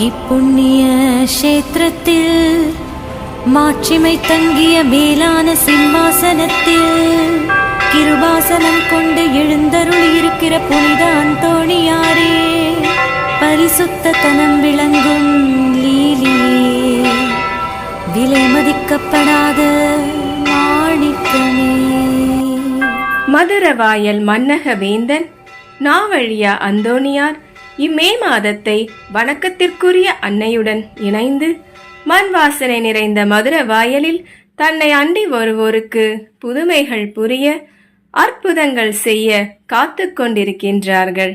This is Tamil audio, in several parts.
இப்புண்ணிய கஷேத்திரத்தில் மாட்சிமை தங்கிய மேலான சிம்மாசனத்தில் கிருபாசனம் கொண்டு எழுந்தருள் இருக்கிற புனித அந்தோணியாரே, பரிசுத்த தனம் விளங்கும் லீலியே, விலை மதிக்கப்படாத மாணிக்கமே. மதுரவாயல் மன்னக வேந்தன் நாவழியா அந்தோணியார் இம்மே மாதத்தை வணக்கத்திற்குரிய அன்னையுடன் இணைந்து மண் வாசனை நிறைந்த மதுர வாயலில் தன்னை அண்டி வருவோருக்கு புதுமைகள் புரிய அற்புதங்கள் செய்ய காத்து கொண்டிருக்கின்றார்கள்.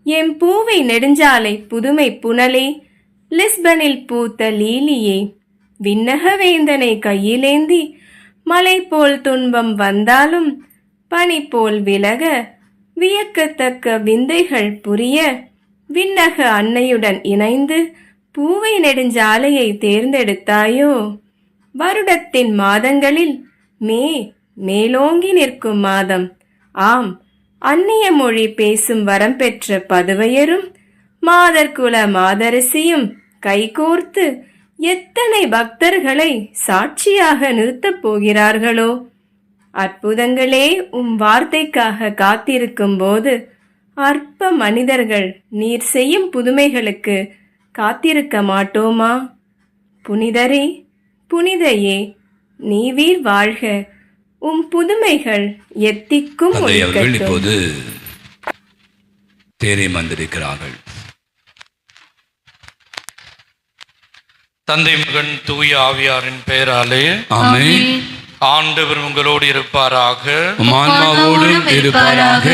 எம் பூவை நெடுஞ்சாலை புதுமை புனலே, லிஸ்பனில் பூத்த லீலியே, விண்ணக வேந்தனை கையிலேந்தி மலை போல் துன்பம் வந்தாலும் பனி போல் விலக வியக்கத்தக்க விந்தைகள் புரிய விண்ணக அன்னையுடன் இணைந்து பூவை நெடுஞ்சாலையை தேர்ந்தெடுத்தாயோ. வருடத்தின் மாதங்களில் மேலோங்கி நிற்கும் மாதம். ஆம், அந்நிய மொழி பேசும் வரம் பெற்ற பதுவையரும் மாதர்குல மாதரசியும் கைகோர்த்து எத்தனை பக்தர்களை சாட்சியாக நிறுத்தப் போகிறார்களோ. அற்புதங்களே வார்த்தைக்காக காத்திருக்கும் போது அற்ப மனிதர்கள் நீர் செய்யும் புதுமைகளுக்கு காத்திருக்க மாட்டோமா? புனிதரே, புனிதையே, நீவீர் வாழ்க, புதுமைகள் எத்திக்கும் இப்போது தேரை வந்திருக்கிறார்கள். தந்தை மகன் தூய ஆவியாரின் பெயராலே ஆமென். ஆண்டவர் உங்களோடு இருப்பாராக, ஆன்மாவோடும் இருப்பாராக.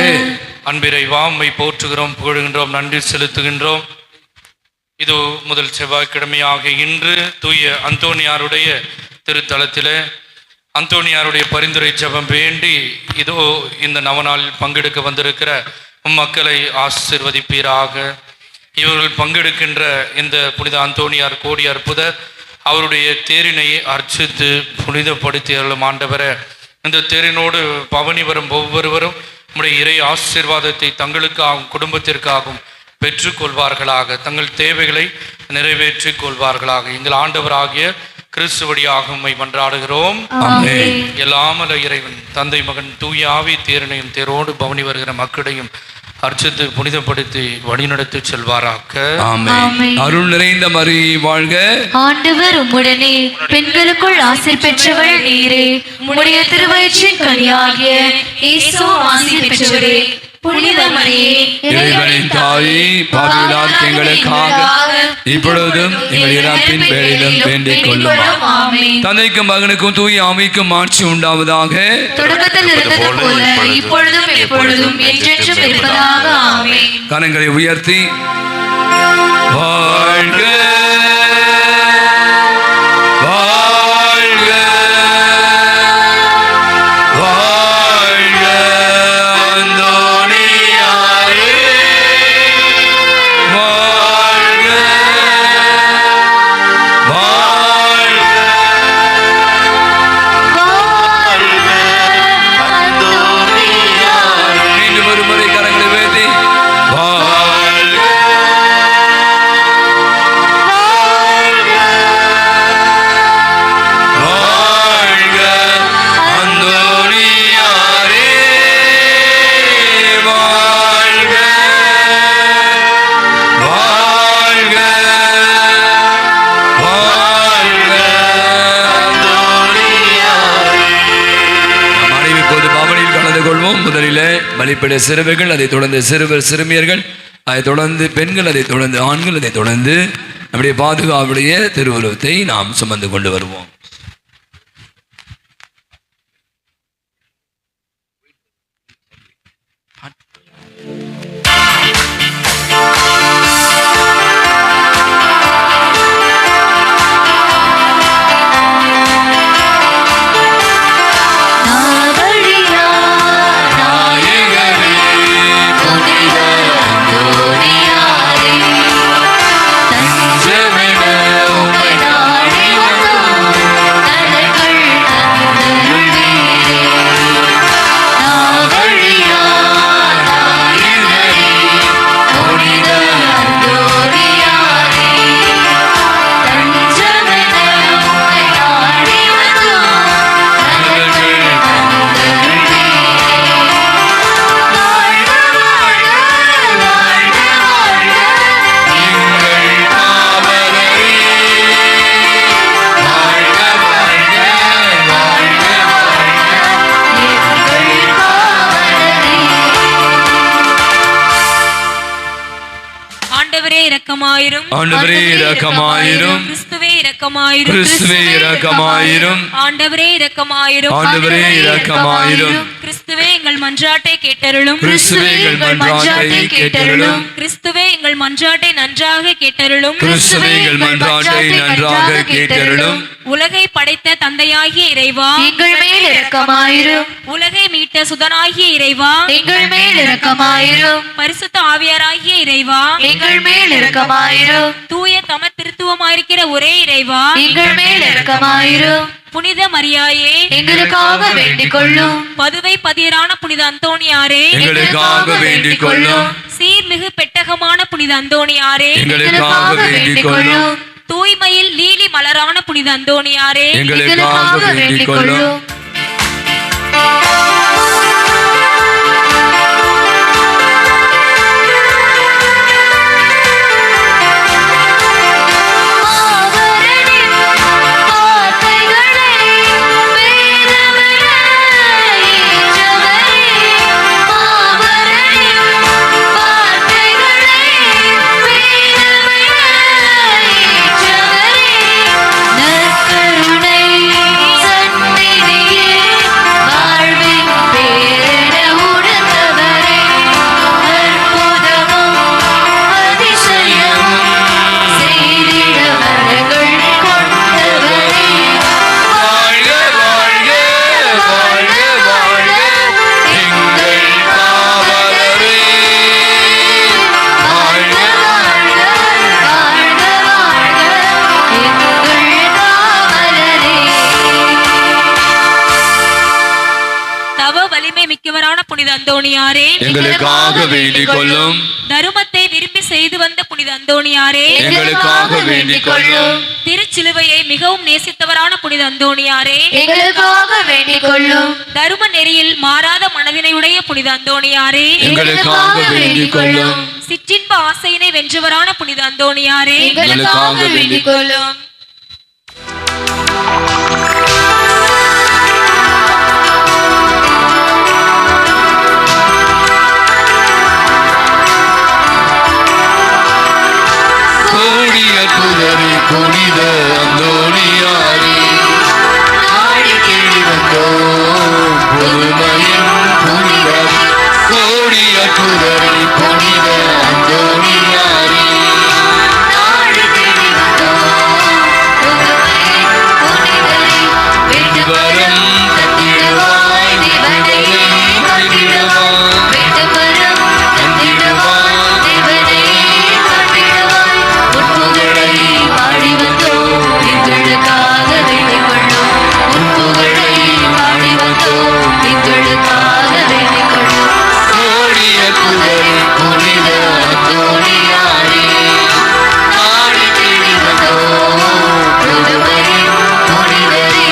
அன்பிறைவா உம்மை போற்றுகிறோம், புகழுகின்றோம், நன்றி செலுத்துகின்றோம். இது முதல் செவ்வாய்க்கிழமையாக இன்று தூய அந்தோணியாருடைய திருத்தலத்தில் அந்தோணியாருடைய பரிந்துரை ஜெபம் வேண்டி இதோ இந்த நவநாளில் பங்கெடுக்க வந்திருக்கிற மக்களை ஆசீர்வதிப்பீராக. இவர்கள் பங்கெடுக்கின்ற இந்த புனித அந்தோணியார் கோடி அற்புதர் அவருடைய தேரினையை அர்ச்சித்து புனிதப்படுத்தி அருளும் ஆண்டவரே. இந்த தேரினோடு பவனி வரும் ஒவ்வொருவரும் உம்முடைய இறை ஆசீர்வாதத்தை தங்களுக்காகவும் குடும்பத்திற்காகவும் பெற்றுக்கொள்வார்களாக, தங்கள் தேவைகளை நிறைவேற்றிக் கொள்வார்களாக. எங்கள் ஆண்டவராகிய கிறிஸ்துவடியாக உம்மை மன்றாடுகிறோம். எல்லாமல இறைவன் தந்தை மகன் தூய ஆவி தேரினையும் தேரோடு பவனி வருகிற மக்களையும் அர்ச்சித்து புனிதப்படுத்தி வழிநடத்தி செல்வாராக. அருள் நிறைந்த மரி வாழ்க, ஆண்டவர் உம்முடனே, பெண்களுக்குள் ஆசீர் பெற்றவள் நீரே, உம்முடைய திருவயிற்றின் கனியாகிய இயேசு ஆசீர் பெற்றவரே. புனித மரியே, இறைவனின் தாயே, பாவிகளார் எங்களுக்காக இப்பொழுதும் எங்கள் இறப்பின் வேளையிலும் வேண்டிக் கொள்ளும். தந்தைக்கும் மகனுக்கும் தூய ஆவிக்கும் ஆட்சி உண்டாவதாக. தொடக்கத்தில் இருந்தது போல இப்பொழுதும் எப்பொழுதும் என்றென்றும் இருப்பதாக. ஆமென். கரங்களை உயர்த்தி வாழ்க வாழ்க வாழ்க அந்தோணியாரே, வாழ்க வாழ்க அந்தோணியாரே. மீண்டும் ஒரு முறை கரங்களை உயர்த்தி வாழ்க வாழ்க அந்தோணியாரே, வாழ்க வாழ்க வாழ்க அந்தோணியாரே. நாம் அனைவரும் இப்போது பவனில் கலந்து கொள்வோம். முதலிலே பலிபீட சிறுவர்கள், அதைத் தொடர்ந்து சிறுவர் சிறுமியர்கள், அதைத் தொடர்ந்து பெண்கள், அதைத் தொடர்ந்து ஆண்கள், அதைத் தொடர்ந்து நம்முடைய பாதுகாப்புடைய திருவுருவத்தை நாம் சுமந்து கொண்டு வருவோம். அந்தோணியாரே, தஞ்சமென உம்மை நாடி வந்தோம். இரக்கமாயிரும். ஆண்டவரே இரக்கமாயிரும். கிறிஸ்துவே இரக்கமாயிரும். கிறிஸ்துவே இரக்கமாயிரும். ஆண்டவரே இரக்கமாயிரும். ஆண்டவரே இரக்கமாயிரும். கிறிஸ்துவே எங்கள் மன்றாட்டை கேட்டருளும். கிறிஸ்துவே எங்கள் மன்றாட்டை கேட்டருளும். கிறிஸ்துவே எங்கள் மன்றாட்டை நன்றாக கேட்டருளும். கிறிஸ்துவே எங்கள் மன்றாட்டை நன்றாக கேட்டருளும். உலகை படைத்த தந்தையாகிய இறைவா, எங்கள் மேல் இரக்கமாயிரும். உலகை மீட்ட சுதனாகிய இறைவா, எங்கள் மேல் இரக்கமாயிரும். பரிசுத்த ஆவியாராகிய இறைவா, எங்கள் மேல் இரக்கமாயிரும். தூய தம திருத்துவமாயிருக்கிற ஒரே இறைவா, எங்கள் மேல் இரக்கமாயிரும். புனித மரியாயே, எங்களுக்காக வேண்டிக் கொள்ளும். பதுவை பதியரான புனித அந்தோணியாரே, எங்களுக்காக வேண்டிக் கொள்ளும். சீர்மிகு பெட்டகமான புனித அந்தோணியாரே, எங்களுக்காக வேண்டிக் கொள்ளும். தூய்மையில் லீலி மலரான புனித அந்தோணியாரே, எங்களுக்காக வேண்டிக் கொள்ளும். அந்தோணியாரே, எங்களுக்காக வேண்டிக் கொள்ளும். தருமத்தை விரும்பி செய்து வந்த புனித அந்தோணியாரே, எங்களுக்காக வேண்டிக் கொள்ளும். திருச்சிலுவையை மிகவும் நேசித்தவரான புனித அந்தோணியாரே, எங்களுக்காக வேண்டிக் கொள்ளும். தரும நெறியில் மாறாத மனதினை உடைய புனித அந்தோணியாரே, எங்களுக்காக வேண்டிக் கொள்ளும். சிற்றின்ப ஆசையினை வென்றவரான புனித அந்தோணியாரே, எங்களுக்காக வேண்டிக் கொள்ளும். புனித அந்தோணியாரே, நாடி தேடி வந்தோம் புதுமையின் புனிதரே. கோடிய புதரே புனித அந்தோணியாரே, நாடி தேடி வந்தோம் புதுமையின் புனிதரே. வேண்டுவரம் தந்திடுவாய் தேவனே, தந்திடுவாய் வேண்டுவரம் தந்திடுவாய் தேவனே, தந்திடுவாய். உட்புகழை பாடி வந்தோம் எங்களுக்காக வேண்டிக் கொள்ளும். உட்புகழை பாடி வந்தோம் எங்களுக்காக வேண்டிக் கொள்ளும். கோடிய புதரே புனித அந்தோணியாரே, நாடி தேடி வந்தோம் புதுமையின் புனிதரே.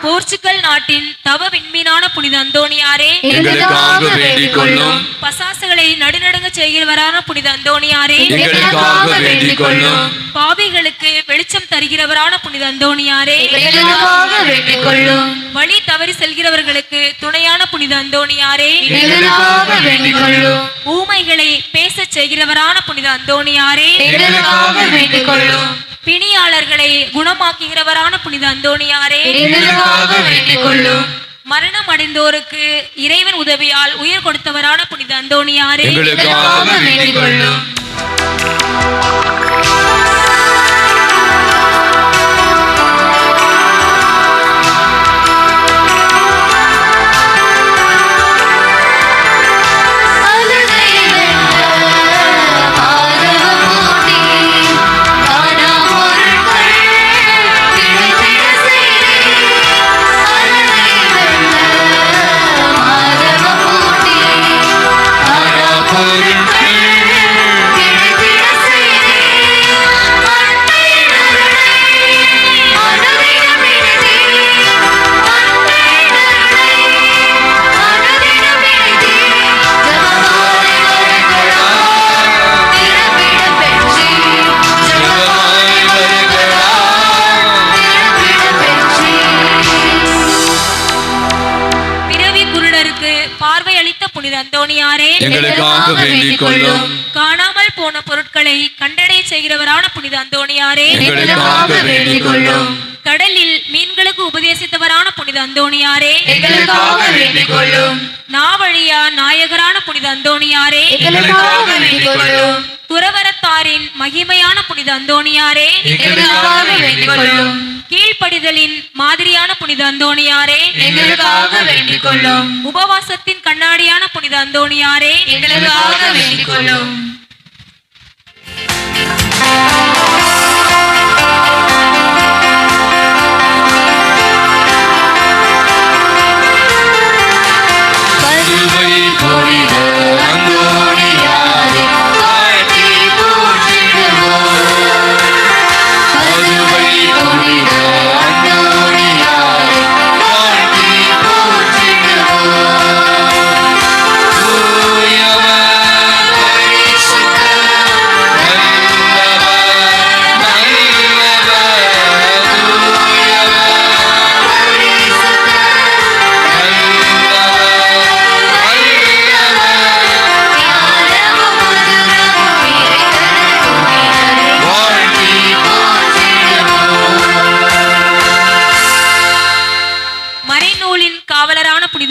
போர்ச்சுகல் நாட்டின் தவ விண்மீனான புனித அந்தோணியாரே, எங்களுக்காக வேண்டிக் கொள்ளும். பசாசுகளை நடுநடுங்க செய்கிறவரான புனித அந்தோணியாரே, எங்களுக்காக வேண்டிக் கொள்ளும். பாவிகளுக்கு வெளிச்சம் தருகிறவரான புனித அந்தோணியாரே, எங்களுக்காக வேண்டிக் கொள்ளும். வழி தவறி செல்கிறவர்களுக்கு துணையான புனித அந்தோணியாரே, எங்களுக்காக வேண்டிக் கொள்ளும். ஊமைகளை பேசச் செய்கிறவரான புனித அந்தோணியாரே, எங்களுக்காக வேண்டிக் கொள்ளும். பிணியாளர்களை குணமாக்குகிறவரான புனித அந்தோணியாரே, எங்களுக்காக வேண்டிக் கொள்ளும். மரணம் அடைந்தோருக்கு இறைவன் உதவியால் உயிர் கொடுத்தவரான புனித அந்தோணியாரே, எங்களுக்காக வேண்டிக் கொள்ளும். மாதவ புனித அந்தோணியாரே, எங்களுக்காக வேண்டிக் கொள்ளும். காணாமல் போன பொருட்களை கண்டடைய செய்கிறவரான புனித அந்தோணியாரே, எங்களுக்காக வேண்டிக் கொள்ளும். கடலில் மீன்களுக்கு உபதேசித்தவரான புனித அந்தோணியாரே, எங்களுக்காக வேண்டிக் கொள்ளும். நாவழியா நாயகரான புனித அந்தோணியாரே, எங்களுக்காக வேண்டிக் கொள்ளும். துறவரத்தாரின் மகிமையான புனித அந்தோணியாரே, எங்களுக்காக வேண்டிக் கொள்ளும். கீழ்ப்படிதலின் மாதிரியான புனித அந்தோணியாரே, எங்களுக்காக வேண்டிக் கொள்ளும். உபவாசத்தின் கண்ணாடியான புனித அந்தோணியாரே, எங்களுக்காக வேண்டிக் கொள்ளும்.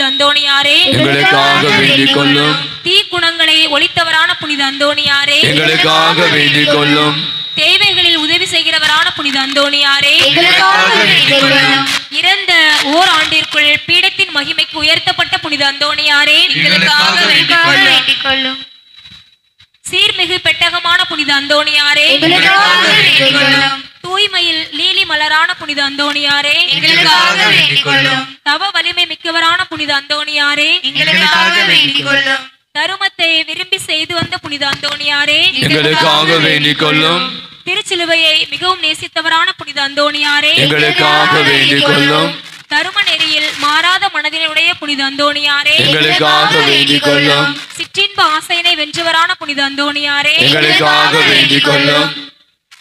அந்தோணியாரே, எங்களுக்காக வேண்டிக் கொள்ளும். தீக்குணங்களை ஒழித்தவரான புனித அந்தோணியாரே, எங்களுக்காக வேண்டிக் கொள்ளும். தேவைகளில் உதவி செய்கிறவரான புனித அந்தோணியாரே, எங்களுக்காக வேண்டிக் கொள்ளும். இறந்த ஓர் ஆண்டிற்குள் பீடத்தின் மகிமைக்கு உயர்த்தப்பட்ட புனித அந்தோணியாரே, எங்களுக்காக வேண்டிக் கொள்ளும். சீர்மிகு பெட்டகமான புனித அந்தோணியாரே, எங்களுக்காக வேண்டிக் கொள்ளும். தூய்மையில் லீலி மலரான புனித அந்தோணியாரே, எங்களுக்காக வேண்டிக் கொள்ளும். தவ வலிமை மிக்கவரான புனித அந்தோணியாரே, எங்களுக்காக வேண்டிக் கொள்ளும். தருமத்தை விரும்பி செய்து வந்த புனித அந்தோணியாரே, எங்களுக்காக வேண்டிக் கொள்ளும். திருச்சிலுவையை மிகவும் நேசித்தவரான புனித அந்தோணியாரே, எங்களுக்காக வேண்டிக் கொள்ளும். தரும நெறியில் மாறாத மனதினுடைய புனித அந்தோணியாரே, எங்களுக்காக வேண்டிக் கொள்ளும். சிற்றின்ப ஆசையினை வென்றவரான புனித அந்தோணியாரே, எங்களுக்காக வேண்டிக் கொள்ளும்.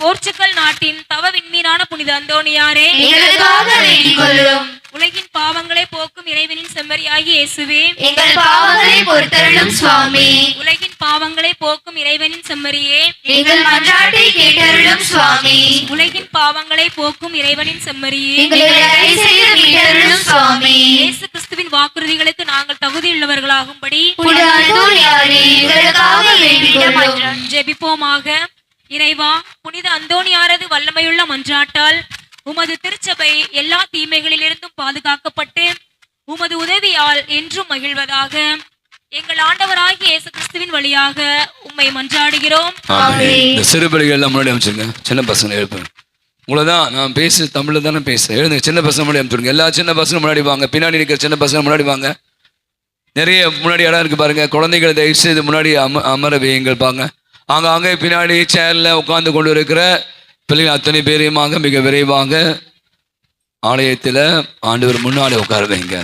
போர்ச்சுகல் நாட்டின் தவ விண்மீனான புனித அந்தோணியாரே, எங்களுக்காக வேண்டிக் கொள்ளும். உலகின் பாவங்களை போக்கும் இறைவனின் செம்மறியாகி இயேசுவே, எங்கள் பாவங்களை பொறுத்தருளும் சுவாமி. உலகின் பாவங்களை போக்கும் இறைவனின் செம்மறியே, எங்கள் மன்றாட்டை கேட்டருளும் சுவாமி. உலகின் பாவங்களை போக்கும் இறைவனின் செம்மறியே, எங்களை தயவு செய்து மீட்டருளும் சுவாமி. இயேசு கிறிஸ்துவின் வாக்குறுதிகளுக்கு நாங்கள் தகுதியுள்ளவர்களாகும்படி புனித அந்தோணியாரே, எங்களுக்காக வேண்டிக் கொள்ளும். ஜெபிப்போமாக. இறைவா, புனித அந்தோணியாரது வல்லமையுள்ள மன்றாட்டால் உமது திருச்சபை எல்லா தீமைகளிலிருந்தும் பாதுகாக்கப்பட்டு உமது உதவியால் என்றும் மகிழ்வதாக. எங்கள் ஆண்டவராகிய இயேசு கிறிஸ்துவின் வழியாக உம்மை மன்றாடுகிறோம். இந்த சிறுபடிகள் எல்லாம் முன்னாடி அமைச்சிருங்க. சின்ன பசங்க எழுப்புங்க. உங்களை தான் நான் தமிழ்ல தானே பேசுறேன். எழுதுங்க. சின்ன பசங்க முன்னாடி அமைச்சிருங்க. எல்லா சின்ன பசங்க முன்னாடி வாங்க. பின்னாடி இருக்கிற சின்ன பசங்க முன்னாடி வாங்க. நிறைய முன்னாடி இடம் இருக்கு பாருங்க. குழந்தைகளை தயவு செய்து முன்னாடி அமர வையுங்கள் பாங்க. அங்கே பின்னாடி சேர்ல உட்கார்ந்து கொண்டு இருக்கிற பிள்ளைகள் அத்தனை பேரையுமாக மிக விரைவாக ஆலயத்தில் ஆண்டவர் முன்னாடி உட்கார வைங்க.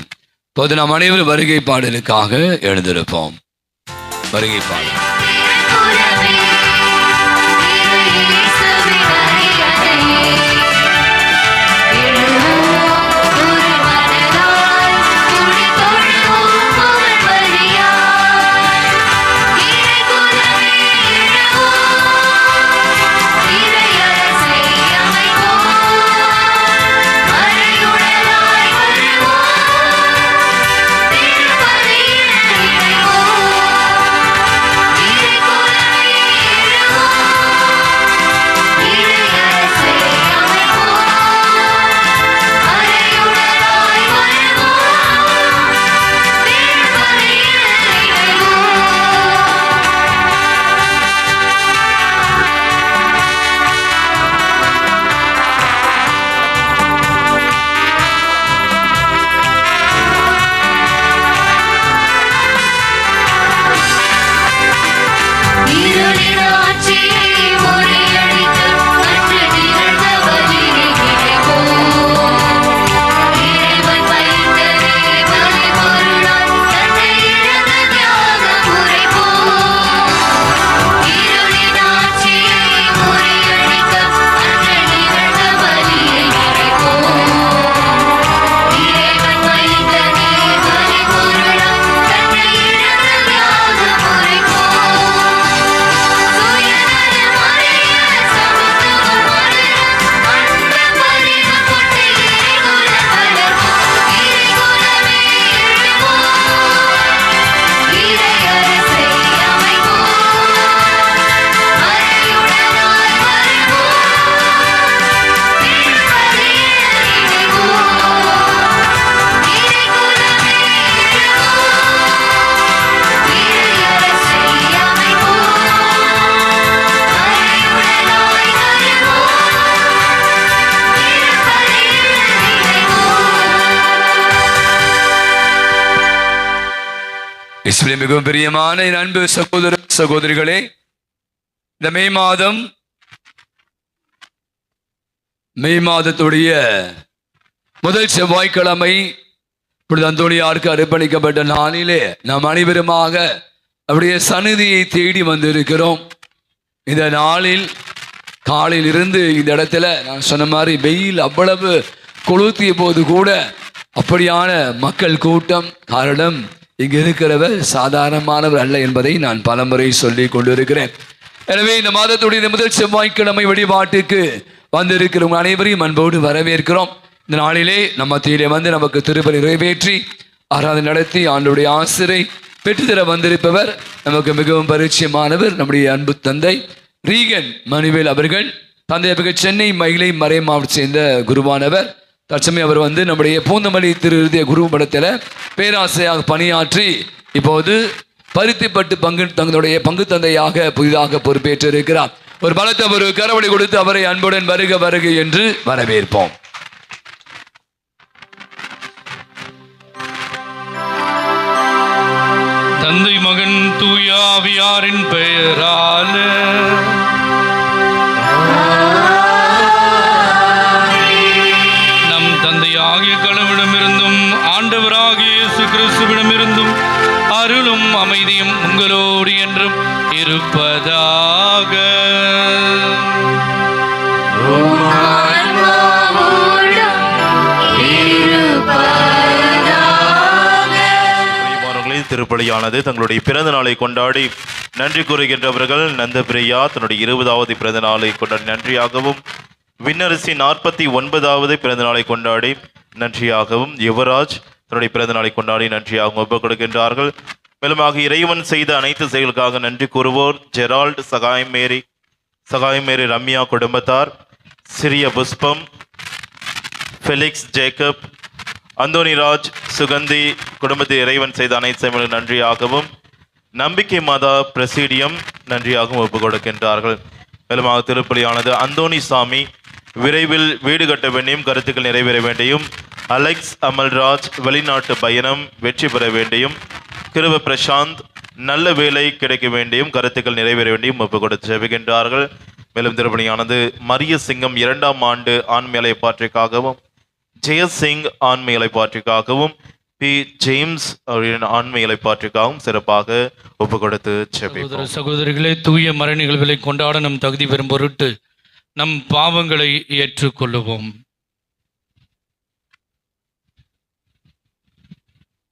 இப்போது நாம் அனைவரும் வருகை பாடலுக்காக எழுந்திருப்போம். வருகை பாடல். Thank you. இஸ்மேல் மிகவும் பிரியமான என் அன்பு சகோதர சகோதரிகளே, இந்த மே மாதத்துடைய முதல் செவ்வாய்க்கிழமை புனித அந்தோணியாருக்கு அர்ப்பணிக்கப்பட்ட நாளிலே நாம் அனைவருமாக அவருடைய சந்நிதியை தேடி வந்திருக்கிறோம். இந்த நாளில் காலையில் இருந்து இந்த இடத்துல நான் சொன்ன மாதிரி வெயில் அவ்வளவு கொளுத்திய போது கூட அப்படியான மக்கள் கூட்டம். காரணம், இங்கு இருக்கிறவர் சாதாரணமானவர் அல்ல என்பதை நான் பலமுறை சொல்லி கொண்டிருக்கிறேன். எனவே இந்த மாதத்துடைய முதல் செவ்வாய்க்கிழமை வழிபாட்டுக்கு வந்திருக்கிறவங்க அனைவரையும் அன்போடு வரவேற்கிறோம். இந்த நாளிலே நம்ம மத்தியிலே வந்து நமக்கு திருப்பலி நிறைவேற்றி ஆராதனை நடத்தி ஆண்டவருடைய ஆசிரை பெற்றுத்தர வந்திருப்பவர் நமக்கு மிகவும் பரிச்சயமானவர், நம்முடைய அன்பு தந்தை ரீகன் மணிவேல் அவர்கள். தந்தை அவர்கள் சென்னை மயிலை மறை மாவட்டத்தை சேர்ந்த குருவானவர். தற்சமயம் அவர் வந்து நம்முடைய பூந்தமல்லி திருஹிருதய குரு படத்தில் பேராசிரியாக பணியாற்றி இப்போது பருத்திப்பட்டு தங்களுடைய பங்கு தந்தையாக புதிதாக பொறுப்பேற்று இருக்கிறார். ஒரு பலத்தை ஒரு கரவழி கொடுத்து அவரை அன்புடன் வருக வருக என்று வரவேற்போம். தந்தை மகன் தூய ஆவியாரின் பெயரால் நம் தந்தையாகிய கடவுளிடமிருந்தும் ஆண்டவராகிய இயேசு கிறிஸ்துவிடமிருந்தும் அருளும் அமைதியும் உங்களோடு என்றும் இருப்பதாக. திருப்பலியானது தங்களுடைய பிறந்த நாளை கொண்டாடி நன்றி கூறுகின்றவர்கள் நந்த பிரியா தன்னுடைய 20வது பிறந்த நாளை கொண்டாடி நன்றியாகவும், விண்ணரசி 49வது பிறந்த நாளை கொண்டாடி நன்றியாகவும், யுவராஜ் தன்னுடைய பிறந்த நாளை கொண்டாடி நன்றியாகவும் ஒப்புக் கொடுக்கின்றார்கள். மேலுமாக இறைவன் செய்த அனைத்து செயல்களுக்காக நன்றி கூறுவோர் ஜெரால்ட், சகாயம் மேரி ரம்யா குடும்பத்தார், சிறிய புஷ்பம், ஃபெலிக்ஸ் ஜேக்கப், அந்தோனிராஜ், சுகந்தி குடும்பத்தில் இறைவன் செய்த அனைத்து செயல்களுக்கு நன்றியாகவும், நம்பிக்கை மாதா பிரசிடியம் நன்றியாகவும் ஒப்புக் கொடுக்கின்றார்கள். மேலுமாக திருப்பலியானது அந்தோணி சாமி விரைவில் வீடு கட்ட வேண்டியும் கருத்துக்கள் நிறைவேற வேண்டியும், அலெக்ஸ் அமல்ராஜ் வெளிநாட்டு பயணம் வெற்றி பெற வேண்டியும், கிருப பிரசாந்த் நல்ல வேலை கிடைக்க வேண்டியும் கருத்துக்கள் நிறைவேற வேண்டியும் ஒப்புக் கொடுத்து செவிக்கின்றார்கள். மேலும் திருப்பலியானது மரிய சிங்கம் 2ஆம் ஆண்டு ஆண்மையலை பாற்றிக்காகவும், ஜெயசிங் ஆண்மையலை பாற்றிக்காகவும், பி ஜேம்ஸ் அவரின் ஆண்மையலை பாற்றிக்காகவும் சிறப்பாக ஒப்புக் கொடுத்து செபிப்போம். சகோதரிகளே, தூய மறை நிகழ்வுகளை கொண்டாட நம் தகுதி பெறும் பொருட்டு நம் பாவங்களை ஏற்றுக்கொள்ளுவோம்.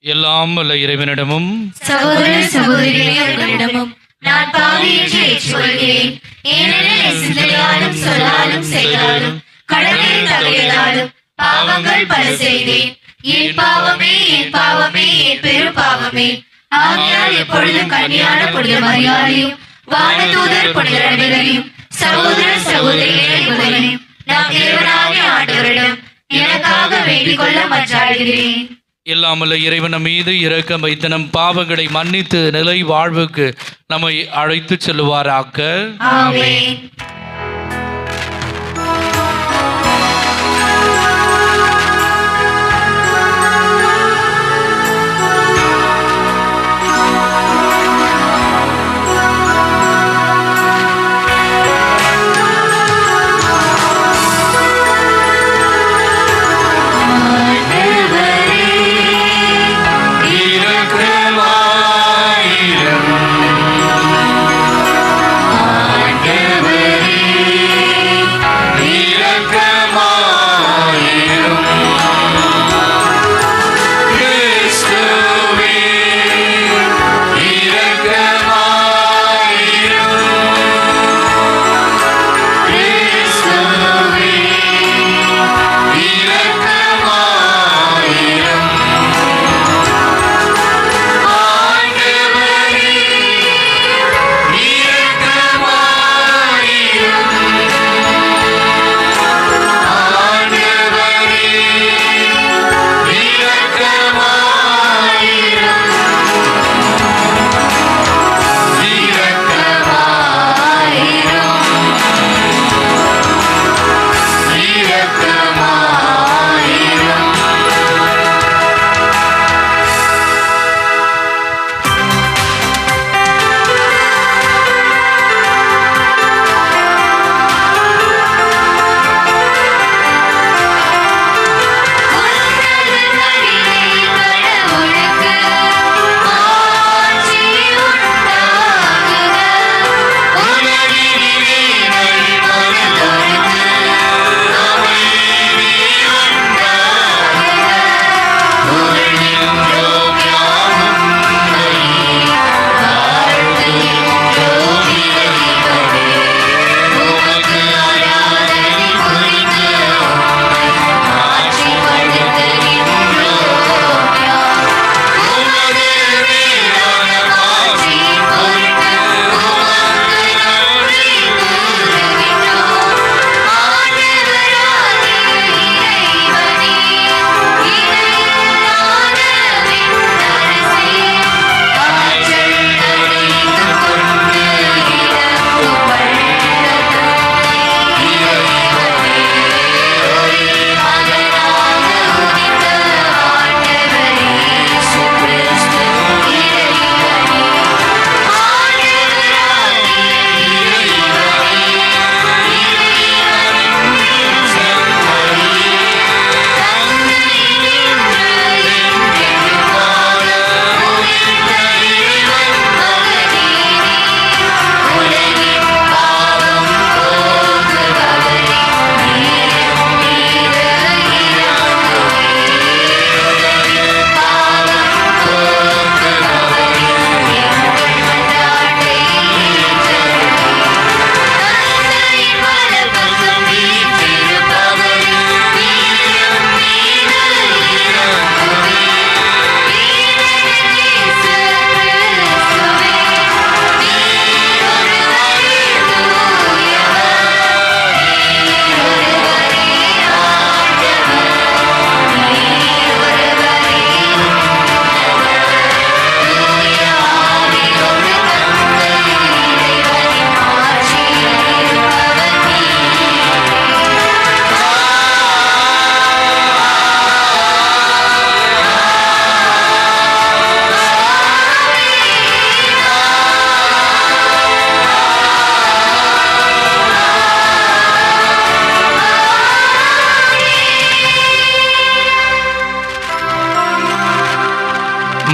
எல்லாம் வல்ல இறைவனிடமும் சகோதர சகோதரிகளிடமும் நான் பாவி என்று ஏற்றுக்கொள்கிறேன். ஏனெனில் என் சிந்தனையாலும் சொல்லாலும் செயலாலும் கடமையில் தவறியதாலும் பாவங்கள் பல செய்தேன். என் பாவமே என் பாவமே என் பெரும் பாவமே. ஆகையால் எப்பொழுதும் கன்னியான புனித மரியாதையும் வானதூதர் புனிதர் அனைவரையும் சகோதர சகோதரிகளையும் நாம் தேவனாகிய ஆண்டவரிடம் எனக்காக வேண்டிக் கொள்ள மன்றாடுகிறேன். இல்லாமல்ல இறைவன் மீது இரக்கம் வைத்து நம் பாவங்களை மன்னித்து நிலை வாழ்வுக்கு நம்மை அழைத்து செல்லுவாராக. ஆமென். இரக்கமாயிரும் ஆண்டவரே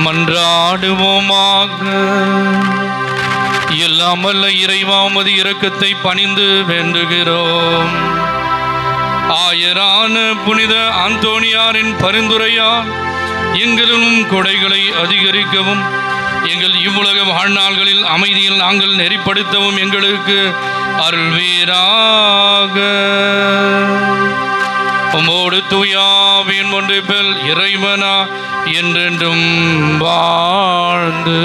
மன்றாடுவோமாக. எல்லாம் வல்ல இறைவா, உமது இரக்கத்தை பணிந்து வேண்டுகிறோம். ஆயரான புனித அந்தோணியாரின் பரிந்துரையால் எங்களிலும் கொடைகளை அதிகரிக்கவும், எங்கள் இவ்வுலக வாழ்நாள்களில் அமைதியில் நாங்கள் நெறிப்படுத்தவும் எங்களுக்கு அருள்வீராக. உமோடு தூயாவின் ஒன்றிப்பில் இறைவனா என்றென்றும் வாழ்ந்து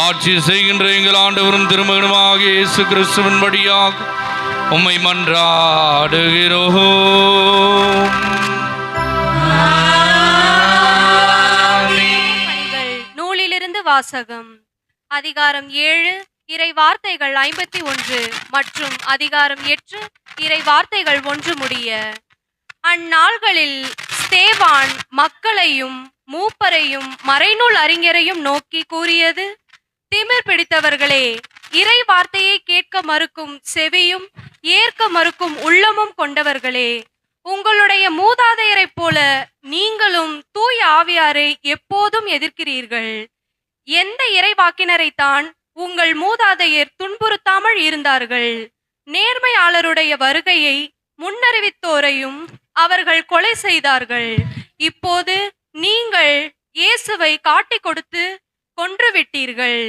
ஆட்சி செய்கின்ற எங்கள் ஆண்டவரும் திருமகனுமாக இயேசு கிறிஸ்துவின் படியாக உம்மை மன்றாடுகிறோம். நூலிலிருந்து வாசகம். அதிகாரம் 7 இறை வார்த்தைகள் 51 மற்றும் அதிகாரம் 8 இறை வார்த்தைகள் 1 முடிய. அந்நாள்களில் ஸ்தேவான் மக்களையும் மூப்பரையும் மறைநூல் அறிஞரையும் நோக்கி கூறியது: திமிர் பிடித்தவர்களே, இறை வார்த்தையை கேட்க மறுக்கும் செவியும் ஏற்க மறுக்கும் உள்ளமும் கொண்டவர்களே, உங்களுடைய மூதாதையரைப் போல நீங்களும் தூய ஆவியாரை எப்போதும் எதிர்க்கிறீர்கள். எந்த இறைவாக்கினரைத்தான் உங்கள் மூதாதையர் துன்புறுத்தாமல் இருந்தார்கள்? நேர்மையாளருடைய வருகையை முன்னறிவித்தோரையும் அவர்கள் கொலை செய்தார்கள். இப்போது நீங்கள் இயேசுவை காட்டிக் கொடுத்து கொன்றுவிட்டீர்கள்.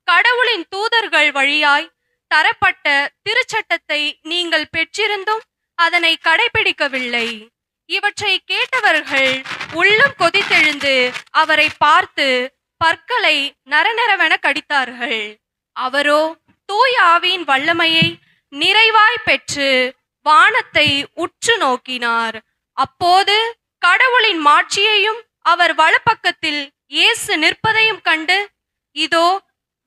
கடவுளின் தூதர்கள் வழியாய் தரப்பட்ட திருச்சட்டத்தை நீங்கள் பெற்றிருந்தும் அதனை கடைபிடிக்கவில்லை. இவற்றை கேட்டவர்கள் உள்ளம் கொதித்தெழுந்து அவரை பார்த்து பற்களை நரநரவென கடித்தார்கள். அவரோ தூய ஆவியின் வல்லமையை நிறைவாய் பெற்று வானத்தை உற்று நோக்கினார். அப்போது கடவுளின் மாட்சியையும் அவர் வலப்பக்கத்தில் இயேசு நிற்பதையும் கண்டு, இதோ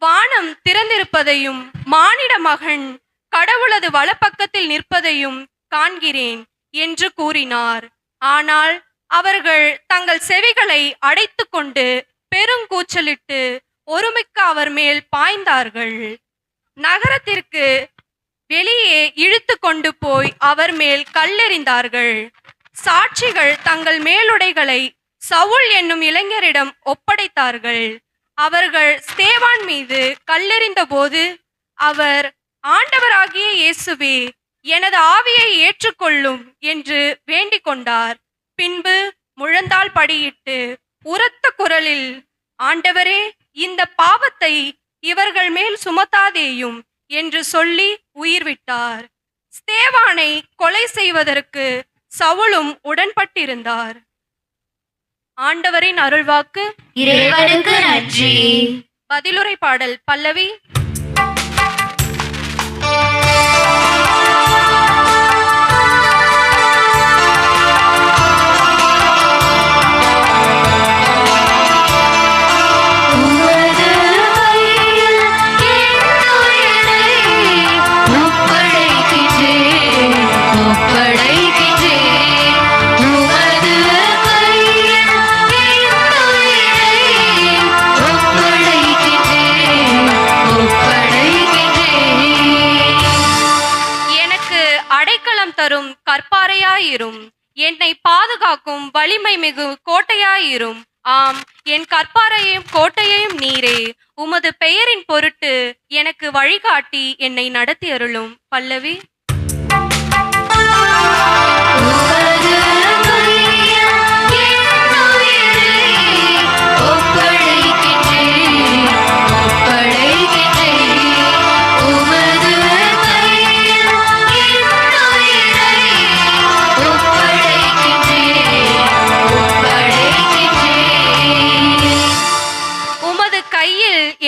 வானம் திறந்திருப்பதையும் மானிட மகன் கடவுளது வலப்பக்கத்தில் நிற்பதையும் காண்கிறேன் என்று கூறினார். ஆனால் அவர்கள் தங்கள் செவிகளை அடைத்து கொண்டு பெருங்கூச்சலிட்டு ஒருமிக்க அவர் மேல் பாய்ந்தார்கள். நகரத்திற்கு வெளியே இழுத்து கொண்டு போய் அவர் மேல் கல்லெறிந்தார்கள். சாட்சிகள் தங்கள் மேலுடைகளை சவுல் என்னும் இளைஞரிடம் ஒப்படைத்தார்கள். அவர்கள் ஸ்தேவான் மீது கல்லெறிந்த போது அவர், ஆண்டவராகிய இயேசுவே, எனது ஆவியை ஏற்றுக்கொள்ளும் என்று வேண்டிக் கொண்டார். பின்பு முழந்தாள் படியிட்டு உரத்த குரலில், ஆண்டவரே, இந்த பாவத்தை இவர்கள் மேல் சுமத்தாதேயும் என்று சொல்லி உயிர் விட்டார். ஸ்தேவானை கொலை செய்வதற்கு சவுலும் உடன்பட்டிருந்தார். ஆண்டவரின் அருள்வாக்கு. இறைவனுக்கு நன்றி. பதிலுரை பாடல் பல்லவி. தரும் கற்பாரையாயிரும், என்னை பாதுகாக்கும் வலிமை மிகு கோட்டையாயிரும். ஆம், என் கற்பாரையும் கோட்டையையும் நீரே. உமது பெயரின் பொருட்டு எனக்கு வழிகாட்டி என்னை நடத்தி அருளும். பல்லவி.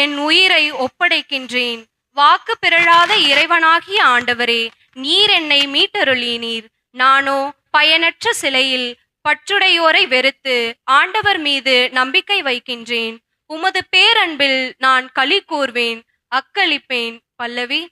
என் உயிரை ஒப்படைக்கின்றேன். வாக்கு பிறழாத இறைவனாகிய ஆண்டவரே, நீர் என்னை மீட்டருளினீர். நானோ பயனற்ற சிலையில் பற்றுடையோரை வெறுத்து ஆண்டவர் மீது நம்பிக்கை வைக்கின்றேன். உமது பேரன்பில் நான் களி கூர்வேன், அக்களிப்பேன். பல்லவி.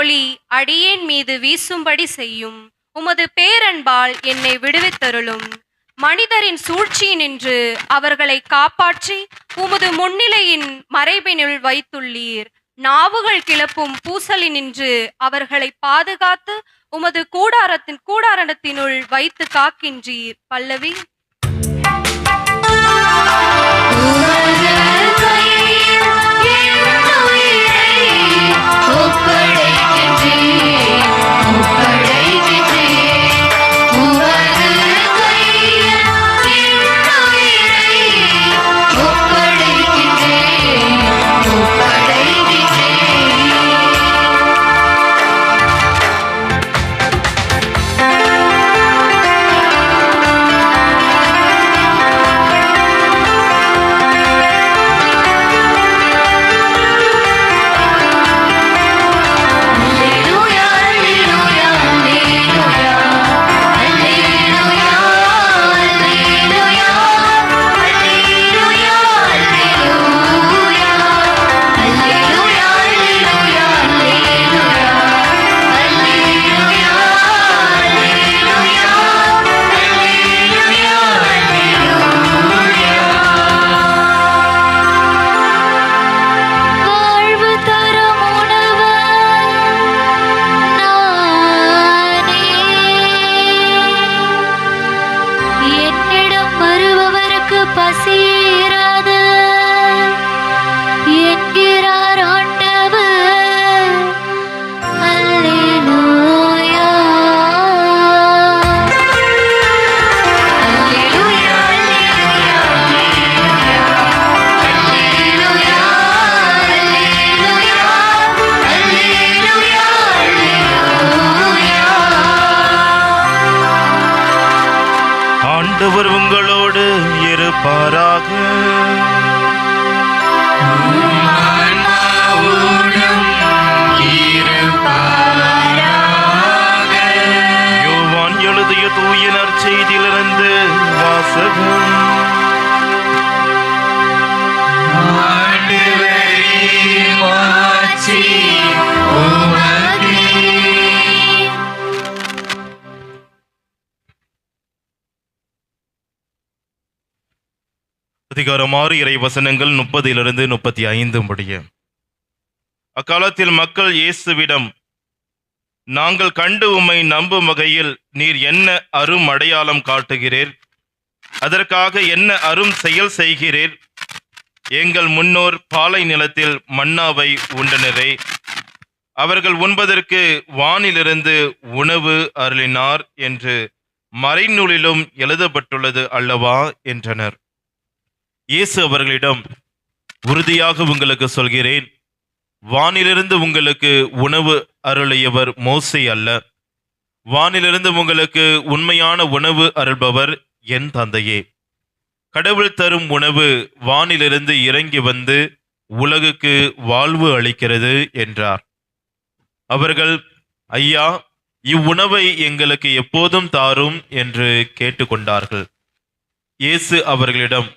ஒளி அடியேன் மீது வீசும்படி செய்யும். உமது பேரன்பால் என்னை விடுவித்தருளும். மனிதரின் சூழ்ச்சியினின்று அவர்களை காப்பாற்றி உமது முன்னிலையின் மறைவினுள் வைத்துள்ளீர். நாவுகள் கிளப்பும் பூசலினின்று அவர்களை பாதுகாத்து உமது கூடாரத்தினுள் வைத்து காக்கின்றீர். பல்லவி. ஆண்டவர் உங்களோடு இருப்பாராக. யோவான் எழுதிய தூய நற்செய்தியிலிருந்து வாசகம். அதிகாரம் 6 இறை வசனங்கள் 30 35 முடிய. அக்காலத்தில் மக்கள் இயேசுவிடம், நாங்கள் கண்டு உம்மை நம்பும் வகையில் நீர் என்ன அரும் அடையாளம் காட்டுகிறீர்? அதற்காக என்ன அரும் செயல் செய்கிறீர்? எங்கள் முன்னோர் பாலை நிலத்தில் மன்னாவை உண்டனரே, அவர்கள் உண்பதற்கு வானிலிருந்து உணவு அருளினார் என்று மறைநூலிலும் எழுதப்பட்டுள்ளது அல்லவா என்றனர். இயேசு அவர்களிடம், உறுதியாக உங்களுக்கு சொல்கிறேன், வானிலிருந்து உங்களுக்கு உணவு அருளியவர் மோசே அல்ல, வானிலிருந்து உங்களுக்கு உண்மையான உணவு அருள்பவர் என் தந்தையே. கடவுள் தரும் உணவு வானிலிருந்து இறங்கி வந்து உலகுக்கு வாழ்வு அளிக்கிறது என்றார். அவர்கள், ஐயா, இவ்வுணவை எங்களுக்கு எப்போதும் தாரும் என்று கேட்டுக்கொண்டார்கள். இயேசு அவர்களிடம்,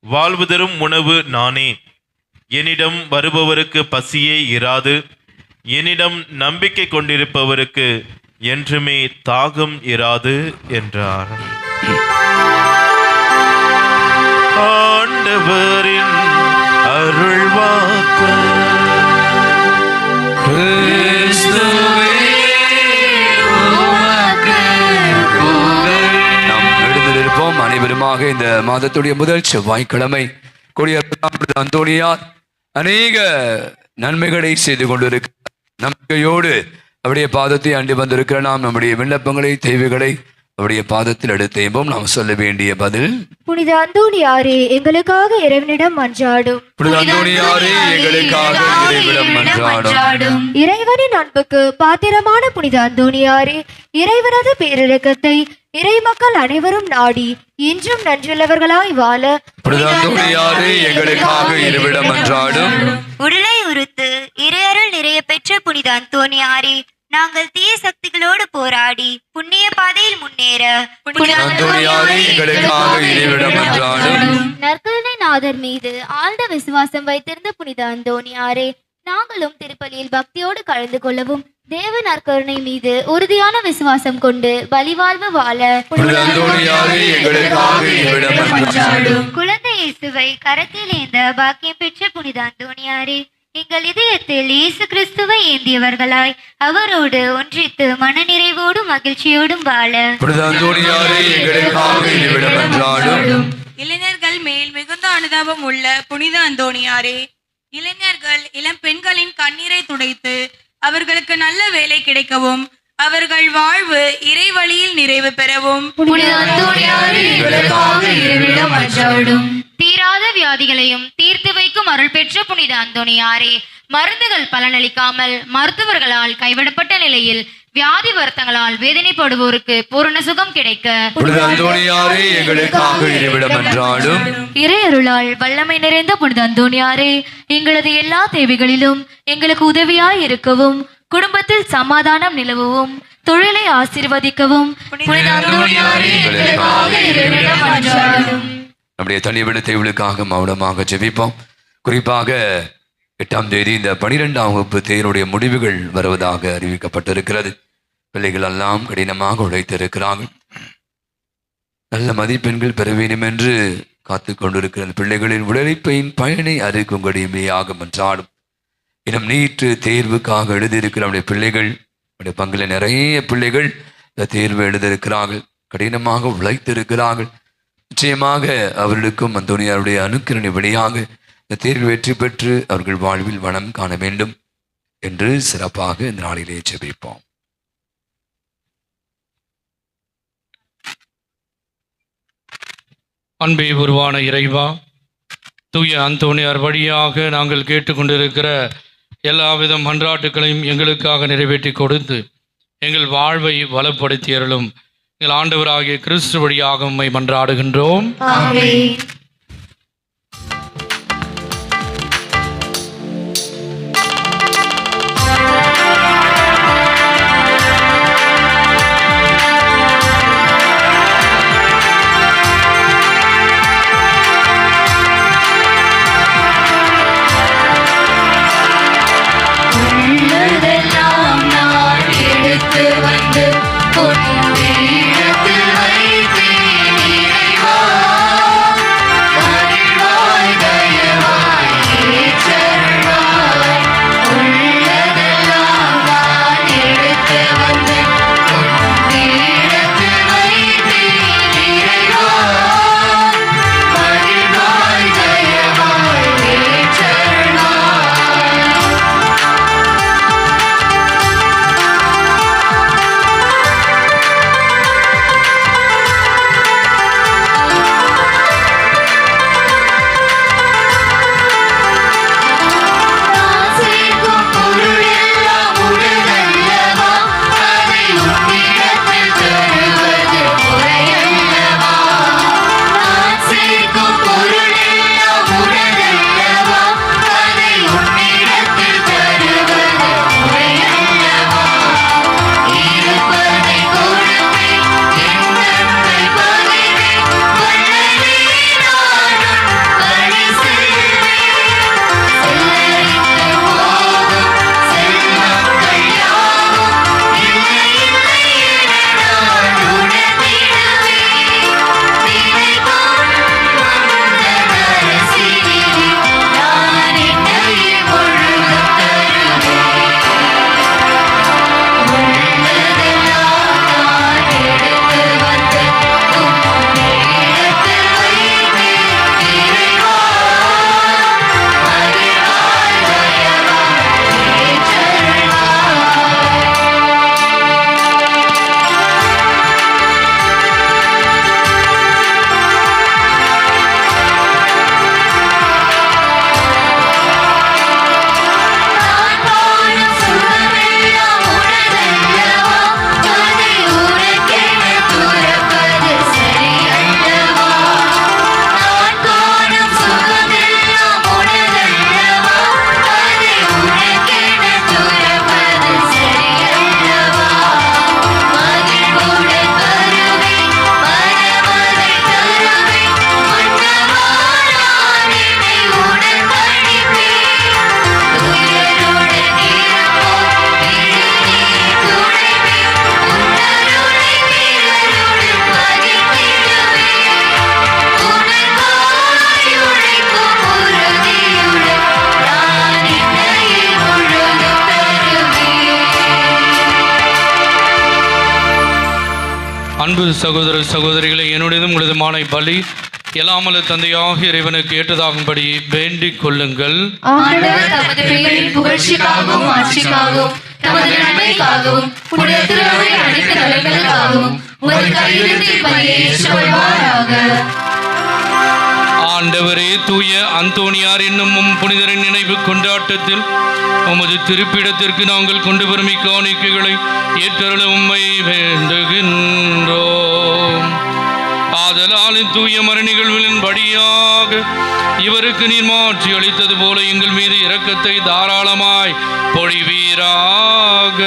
வாழ்வு தரும் உணவு நானே, என்னிடம் வருபவருக்கு பசியே இராது, என்னிடம் நம்பிக்கை கொண்டிருப்பவருக்கு என்றுமே தாகம் இராது என்றார். ஆண்டவரின் அருள்வாக்கு. அனைவருமாக இந்த மாதத்துடைய முதல் செவ்வாய்க்கிழமை கொடியேற்ற அந்தோணியார் அநேக நன்மைகளை செய்து கொண்டிருக்க நம்பிக்கையோடு அவருடைய பாதத்தை அண்டி வந்திருக்கிற நாம் நம்முடைய விண்ணப்பங்களை தேவைகளை அவருடைய பாதத்தில் எடுத்தேம்போம். நாம் சொல்ல வேண்டிய பதில், புனித அந்தோணியாரே எங்களுக்காக இறைவனிடம் மன்றாடும். புனித அந்தோணியாரே எங்களுக்காக இறைவனிடம் மன்றாடும். இறைவனின் அன்புக்கு பாத்திரமான புனித அந்தோணியாரே, இறைவனது பேரிரக்கத்தை இறை மக்கள் அனைவரும் நாடி இன்றும் நன்றுள்ளவர்களாய் வாழ புனித அந்தோணியாரே எங்களுக்காக இறைவனிடம் மன்றாடும். உடலை உறுத்து இறையருள் நிறைய பெற்ற புனித அந்தோணியாரே, நாங்கள் தீய சக்திகளோடு போராடி புண்ணிய பாதையில் முன்னேற நற்கருணை நாதர் மீது ஆழ்ந்த விசுவாசம் வைத்திருந்த புனித அந்தோணியாரே, நாங்களும் திருப்பலியில் பக்தியோடு கலந்து கொள்ளவும் தேவ நற்கருணை மீது உறுதியான விசுவாசம் கொண்டு பலிவாழ்வு வாழ புனித அந்தோணியாரே எங்களுக்காக இவ்விடம் மன்றாடும். குழந்தை இயேசுவை கரத்தில் ஏந்த பாக்கியம் பெற்ற புனித அந்தோணியாரே, எங்கள் இதயத்தில் இயேசு கிறிஸ்துவை ஏந்தியவர்களாய் அவரோடு ஒன்றித்து மனநிறைவோடும் மகிழ்ச்சியோடும் வாழ புனித அந்தோணியாரே எங்களுக்காக இவ்விடம் மன்றாடும். இளைஞர்கள் மேல் மிகுந்த அனுதாபம் உள்ள புனித அந்தோணியாரே, இளைஞர்கள் இளம் பெண்களின் கண்ணீரை துடைத்து அவர்களுக்கு நல்ல வேலை கிடைக்கவும் அவர்கள் வாழ்வு இறை வழியில் நிறைவு பெறவும் புனித அந்தோணியாரே எங்களுக்காக இறைவனிடம் மன்றாடும். தீராத வியாதிகளையும் தீர்த்து வைக்கும் அருள் பெற்ற புனித அந்தோணியாரே, மருந்துகள் பலனளிக்காமல் மருத்துவர்களால் கைவிடப்பட்ட நிலையில் வியாதி வருத்தங்களால் வேதனைப்படுவோருக்கு பூரண சுகம் கிடைக்க புனித அந்தோணியாரே எங்களுக்காக இறைவிடம் மன்றாடும். இறை அருளால் வல்லமை நிறைந்த புனித அந்தோணியாரே, எங்களது எல்லா தேவைகளிலும் எங்களுக்கு உதவியாய் இருக்கவும் குடும்பத்தில் சமாதானம் நிலவவும் தொழிலை ஆசீர்வதிக்கவும் புனித அந்தோணியாரே எங்களுக்காக இறைவனிடம் மன்றாடும். நம்முடைய தனிவிடத்தை இவளுக்காக மௌனமாக ஜெபிப்போம். குறிப்பாக 8ஆம் தேதி இந்த 12ஆம் வகுப்பு தேர்வுடைய முடிவுகள் வருவதாக அறிவிக்கப்பட்டிருக்கிறது. பிள்ளைகள் எல்லாம் கடினமாக உழைத்திருக்கிறார்கள். நல்ல மதிப்பெண்கள் பெற வேண்டும் என்று காத்து கொண்டிருக்கிற பிள்ளைகளின் உழைப்பின் பயனை அறிக்கும்படி மெய்யாக மன்றாடும். இன்னும் நீட்டு தேர்வுக்காக எழுதியிருக்கிற நம்முடைய பிள்ளைகள், நம்முடைய பங்கில் நிறைய பிள்ளைகள் இந்த தேர்வு எழுதியிருக்கிறார்கள், கடினமாக உழைத்திருக்கிறார்கள். நிச்சயமாக அவர்களுக்கும் அந்தோணியாருடைய அனுக்கிரணை வழியாக இந்த தேர்வில் வெற்றி பெற்று அவர்கள் வாழ்வில் வளம் காண வேண்டும் என்று சிறப்பாக இந்த நாளிலே ஜெபிப்போம். அன்பே உருவான இறைவா, தூய அந்தோணியார் வழியாக நாங்கள் கேட்டுக்கொண்டிருக்கிற எல்லாவித மன்றாட்டுகளையும் எங்களுக்காக நிறைவேற்றி கொடுத்து எங்கள் வாழ்வை வளப்படுத்தியருளும். எங்கள் ஆண்டவராகிய கிறிஸ்து வழியாக உம்மை மன்றாடுகின்றோம். ஆமென். உள்ளதெல்லாம் நான் எடுத்து வந்து உன் பீடத்தில் வைத்தேன் இறைவா. அன்பு சகோதர சகோதரிகளை, என்னுடையதும் உங்களுதுமான பலி எல்லாமல்ல தந்தையாக இறைவனுக்கு ஏற்றதாகும்படி வேண்டிக் கொள்ளுங்கள். ஆண்டவர் தமது பெயரின் புகழ்ச்சிக்காகவும் ஆட்சிக்காகவும் தமது நன்மைக்காகவும் உடைய திருவை அனைத்து நலன்களுக்காகவும் உமது கையிலிருந்து இப்பலியை ஏற்றுக்கொள்வாராக. ஆண்டவரே, தூய அந்தோணியார் என்னும் புனிதரின் நினைவு கொண்டாட்டத்தில் உமது திருப்பிடத்திற்கு நாங்கள் கொண்டு வரும் இக்காணிக்கைகளை ஏற்றருள உம்மை வேண்டுகின்றோம். ஆதலால் தூய மறை நிகழ்வுகளின் படியாக இவருக்கு நீர் மாற்றி அளித்தது போல எங்கள் மீது இரக்கத்தை தாராளமாய் பொழிவீராக.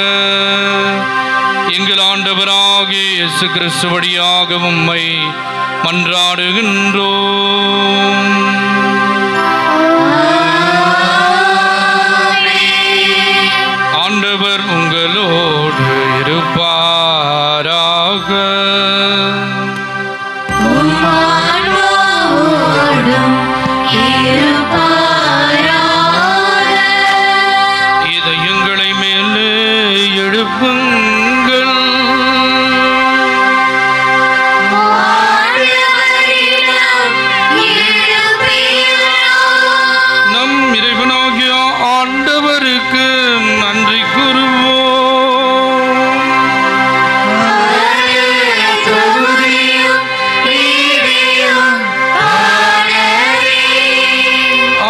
எங்கள் ஆண்டவராகிய இயேசு கிறிஸ்து வழியாக உம்மை மன்றாடுகின்றோம். ஆண்டவர் உங்களோடு இருப்பாராக. இதயங்களை மேலே எழுப்புங்கள். நம் இறைவனாகிய ஆண்டவருக்கு நன்றி கூறுவோம்.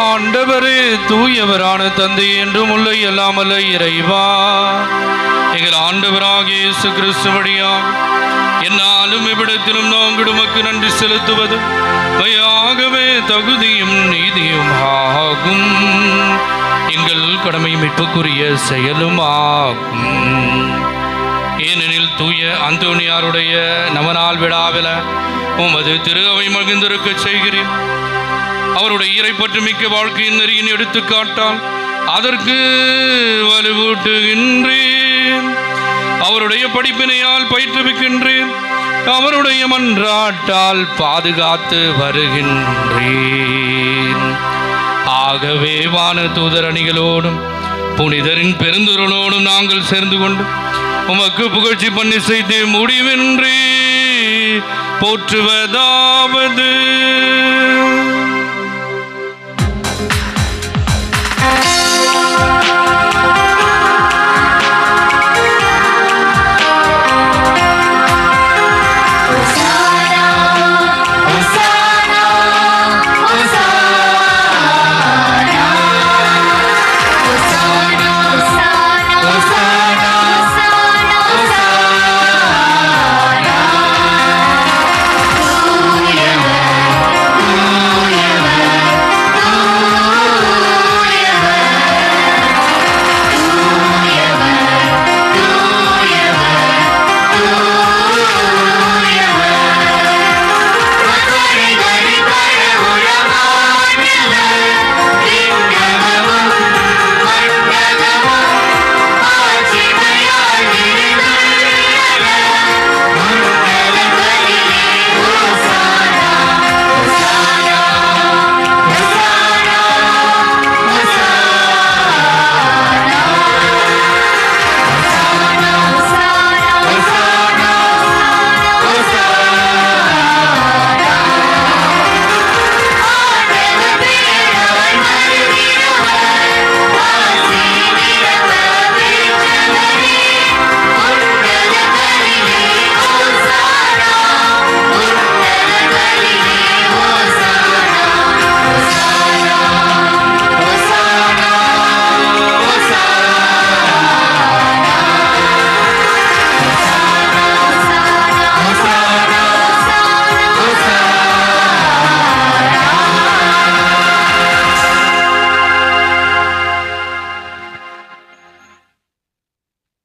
ஆண்டவரே, தூயவரான தந்தை என்றும் உள்ள எல்லாமல்ல இறைவா, எங்கள் ஆண்டவராகிய இயேசு கிறிஸ்து வழியாக என்னாலும் இவ்விடத்திலும் நாங்கள் உமக்கு நன்றி செலுத்துவது மெய்யாகவே தகுதியும் நீதியும் ஆகும். எங்கள் கடமை மீட்புக்குரிய செயலும் ஆகும். ஏனெனில் தூய அந்தோணியாருடைய நவநாள் விழாவில் உமது திரு அவை மகிழ்ந்திருக்க செய்கிறேன். அவருடைய இறைப்பற்று மிக்க வாழ்க்கையின் நெறியின் எடுத்துக்காட்டால் அதற்கு வலுவூட்டுகின்றேன். அவருடைய படிப்பினையால் பயிற்றுவிக்கின்றேன். அவருடைய மன்றாட்டால் பாதுகாத்து வருகின்றேன். ஆகவே வான தூதர் அணிகளோடும் புனிதரின் பெருந்துரலோடும் நாங்கள் சேர்ந்து கொண்டு உமக்கு புகழ்ச்சி பண்ணி செய்து முடிவின்றி போற்றுவதாவது.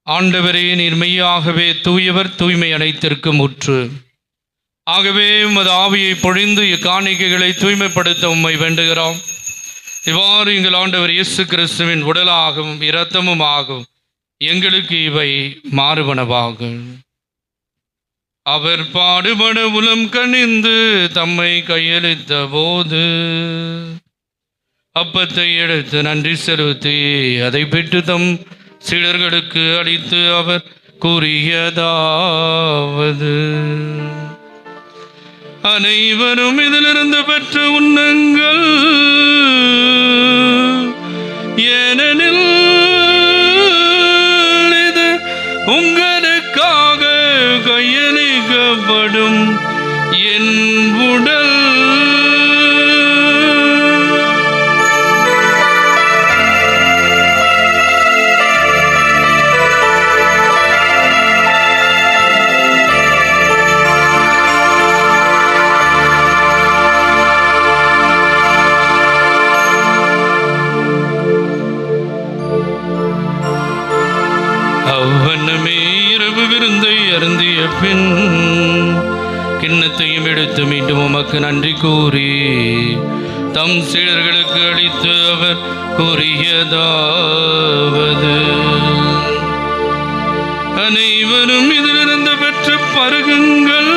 ஆண்டவரே, நீர் மெய்யாகவே தூயவர், தூய்மை அனைத்திற்கும் முற்று. ஆகவே உமது ஆவியை பொழிந்து இக்காணிக்கைகளை தூய்மைப்படுத்த உம்மை வேண்டுகிறோம். இவ்வாறு எங்கள் ஆண்டவர் இயேசு கிறிஸ்துவின் உடலாகவும் இரத்தமும் ஆகும் எங்களுக்கு இவை மாறுபனவாகும். அவர் பாடுபட உளம் கனிந்து தம்மை கையளித்த போது அப்பத்தை எடுத்து நன்றி செலுத்தி அதை பெற்று தம் சீடர்களுக்கு அளித்து அவர் கூறியதாவது, அனைவரும் இதிலிருந்து பெற்று உண்ணுங்கள், ஏனெனில் இது உங்களுக்காக கையளிக்கப்படும் என் உடல். அவ்வண்ணமே இரவு விருந்தை அருந்திய பின் கிண்ணத்தையும் எடுத்து மீண்டும் உமக்கு நன்றி கூறி தம் சீடர்களுக்கு அளித்து அவர் கூறியதாவது, அனைவரும் இதிலிருந்து பெற்று பருகுங்கள்,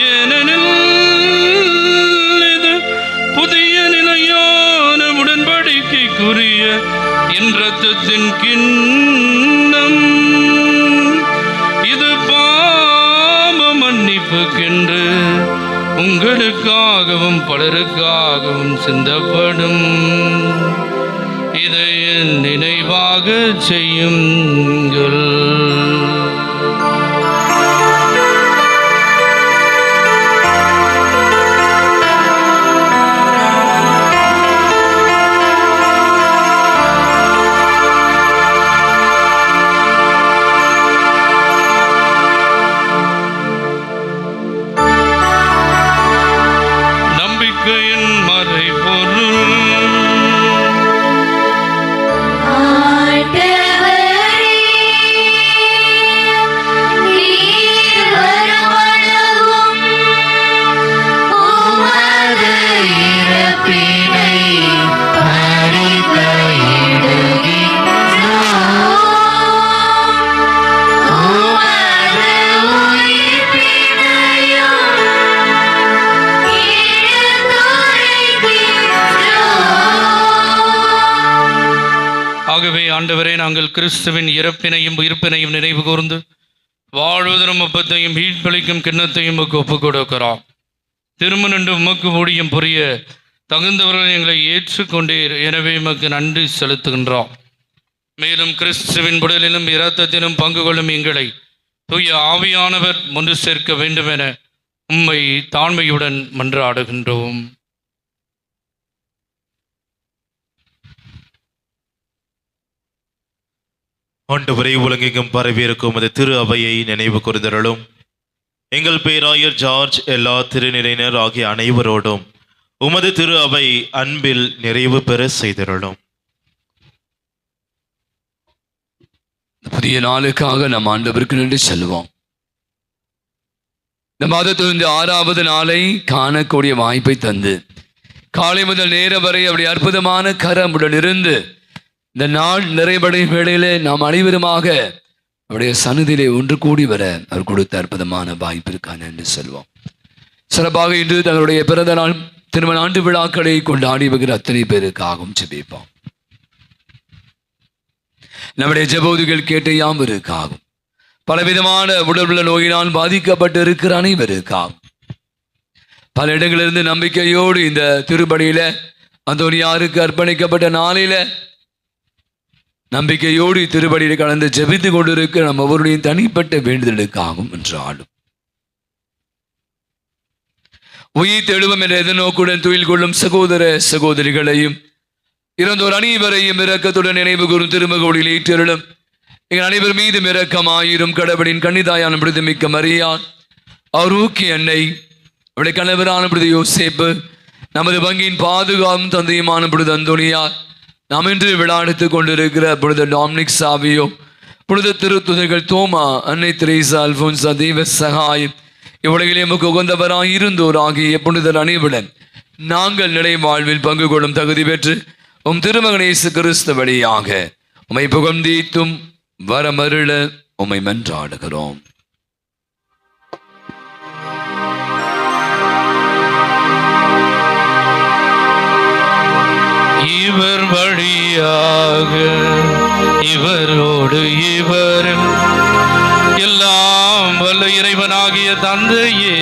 ஏனெனில் இது புதிய நிலையான உடன்படிக்கைக்குரிய என் இரத்தத்தின் கிண்ணம். இது பாவ மன்னிப்புக்கென்று உங்களுக்காகவும் பலருக்காகவும் சிந்தப்படும். இதை என் நினைவாக செய்யுங்கள். நம்பிக்கையின் மறைபொருள். ஆகவே ஆண்டவரே, நாங்கள் கிறிஸ்துவின் இறப்பினையும் உயிர்ப்பினையும் நினைவு கூர்ந்து வாழ்வதரும் அப்பத்தையும் மீட்பளிக்கும் கிண்ணத்தையும் உமக்கு ஒப்புக் கொடுக்கிறோம். திருமணண்டு உமக்கு ஊழியம் புரிய தகுந்தவர்கள் எங்களை ஏற்றுக்கொண்டீர். எனவே உமக்கு நன்றி செலுத்துகின்றோம். மேலும் கிறிஸ்துவின் உடலிலும் இரத்தத்திலும் பங்கு கொள்ளும் எங்களை தூய ஆவியானவர் ஒன்று சேர்க்க வேண்டும் என உம்மை தாழ்மையுடன் மன்றாடுகின்றோம். ஆண்டவரை, உலகெங்கும் பரவியிருக்கும் அது திரு அவையை நினைவு கூர்ந்தருளும். எங்கள் பேராயர் ஜார்ஜ், எல்லா திருநிலையினர் ஆகிய அனைவரோடும் உமது திரு அவை அன்பில் நிறைவு பெற செய்தருளும். புதிய நாளுக்காக நம் ஆண்டவருக்கு நின்று செல்வோம். இந்த மாதத்திலிருந்து 6வது நாளை காணக்கூடிய வாய்ப்பை தந்து காலை முதல் நேரம் வரை அப்படி அற்புதமான கரமுடன் இருந்து இந்த நாள் நிறைவடையும் வேளையிலே நாம் அனைவருமாக அவருடைய சன்னதியிலே ஒன்று கூடி வர அவர் கொடுத்த அற்புதமான வாய்ப்பிற்கான என்று செல்வோம். சிறப்பாக இன்று தங்களுடைய பிறந்த நாள் திருமண ஆண்டு விழாக்களை கொண்டாடி வருகிற அத்தனை பேருக்காகவும் ஜெபிப்போம். நம்முடைய ஜெபோதிகள் கேட்ட யாவருக்காகும், பலவிதமான உடல்நல நோயினால் பாதிக்கப்பட்டு இருக்கிற அனைவருக்காகும், பல இடங்களிலிருந்து நம்பிக்கையோடு இந்த திருப்பணியில அந்தோனியாருக்கு அர்ப்பணிக்கப்பட்ட நாளில நம்பிக்கையோடு திருப்படியில் கலந்து ஜெபித்து கொண்டிருக்க நம்ம ஒவ்வொருடைய தனிப்பட்ட வேண்டுதலுக்காகும் என்று ஆடும். உயிர் தெழுவம் என்ற எதிர்நோக்குடன் துயில் கொள்ளும் சகோதர சகோதரிகளையும் இறந்தோர் அனைவரையும் இரக்கத்துடன் நினைவு கூறும் திருமகோடியில் ஏற்றருளும். எங்கள் அனைவர் மீதும் இரக்கமாயிரும். கடவுளின் கன்னிதாயான மிக்க மரியாள், அவர் ஊக்கிய அன்னை, அவருடைய கணவரான யோசேப்பு, நமது வங்கியின் பாதுகாப்பும் தந்தையுமான அந்தோனியார், நாம் இன்று விளையாடுத்துக் கொண்டிருக்கிற புனித டாமினிக் சாவியோ, புனித திருத்துதர்கள் தோமா, அன்னை தெரேசா, அல்போன்சா, தெய்வ சகாயம், இவ்வுலகிலே நமக்கு உகந்தவராய் இருந்தோர் ஆகிய புனிதர் அனைவருடன் நாங்கள் நிலை வாழ்வில் பங்கு கொள்ளும் தகுதி பெற்று உம் திருமகன் இயேசு கிறிஸ்து வழியாக உம்மை புகழ்ந்தீத்தும் வரமருள உம்மை மன்றாடுகிறோம். இவர் வழியாக இவரோடு இவரில் எல்லாம் வல்ல இறைவனாகிய தந்தையே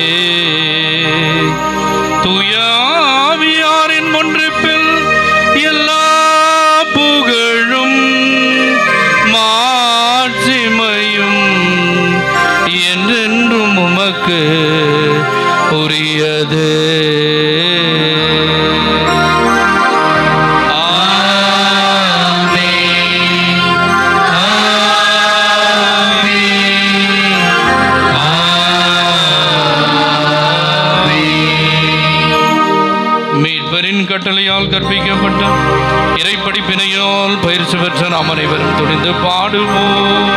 தூய ஆவியாரின் ஒன்றிப்பில் எல்லா புகழும் மாட்சிமையும் என்றென்றும் உமக்கு உரியது. கட்டளையால் கற்பிக்கப்பட்ட இறைப்படிப்பினையால் பயிற்சி பெற்ற நாம் அனைவரும் துணிந்து பாடுவோம்.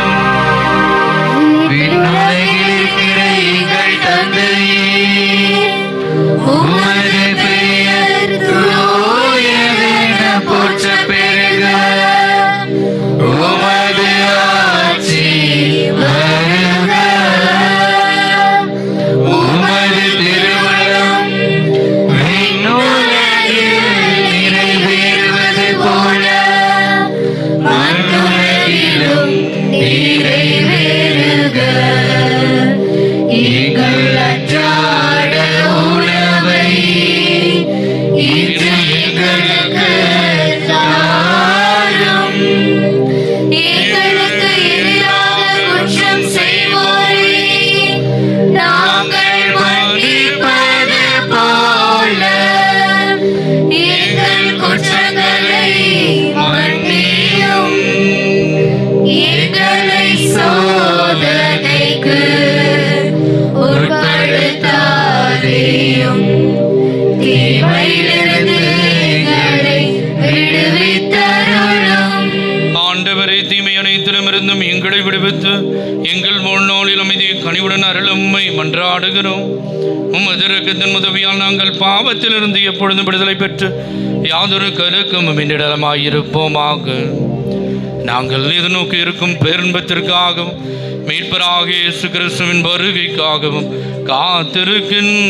எங்களை விடுவித்து எங்கள் வாழ்நாளில் அமைதி கனிவுடன் அருளும்மை மன்றாடுகிறோம். உமது இரக்கத்தின் உதவியால் நாங்கள் பாவத்திலிருந்து எப்பொழுதும் விடுதலை பெற்று யாதொரு கருக்கமும் இடமாயிருப்போமாக. நாங்கள் எதிர்நோக்கி இருக்கும் பேரின்பத்திற்காகவும் மீட்பராக இயேசு கிறிஸ்துவின் வருகைக்காகவும் காத்திருக்கின்றோம்.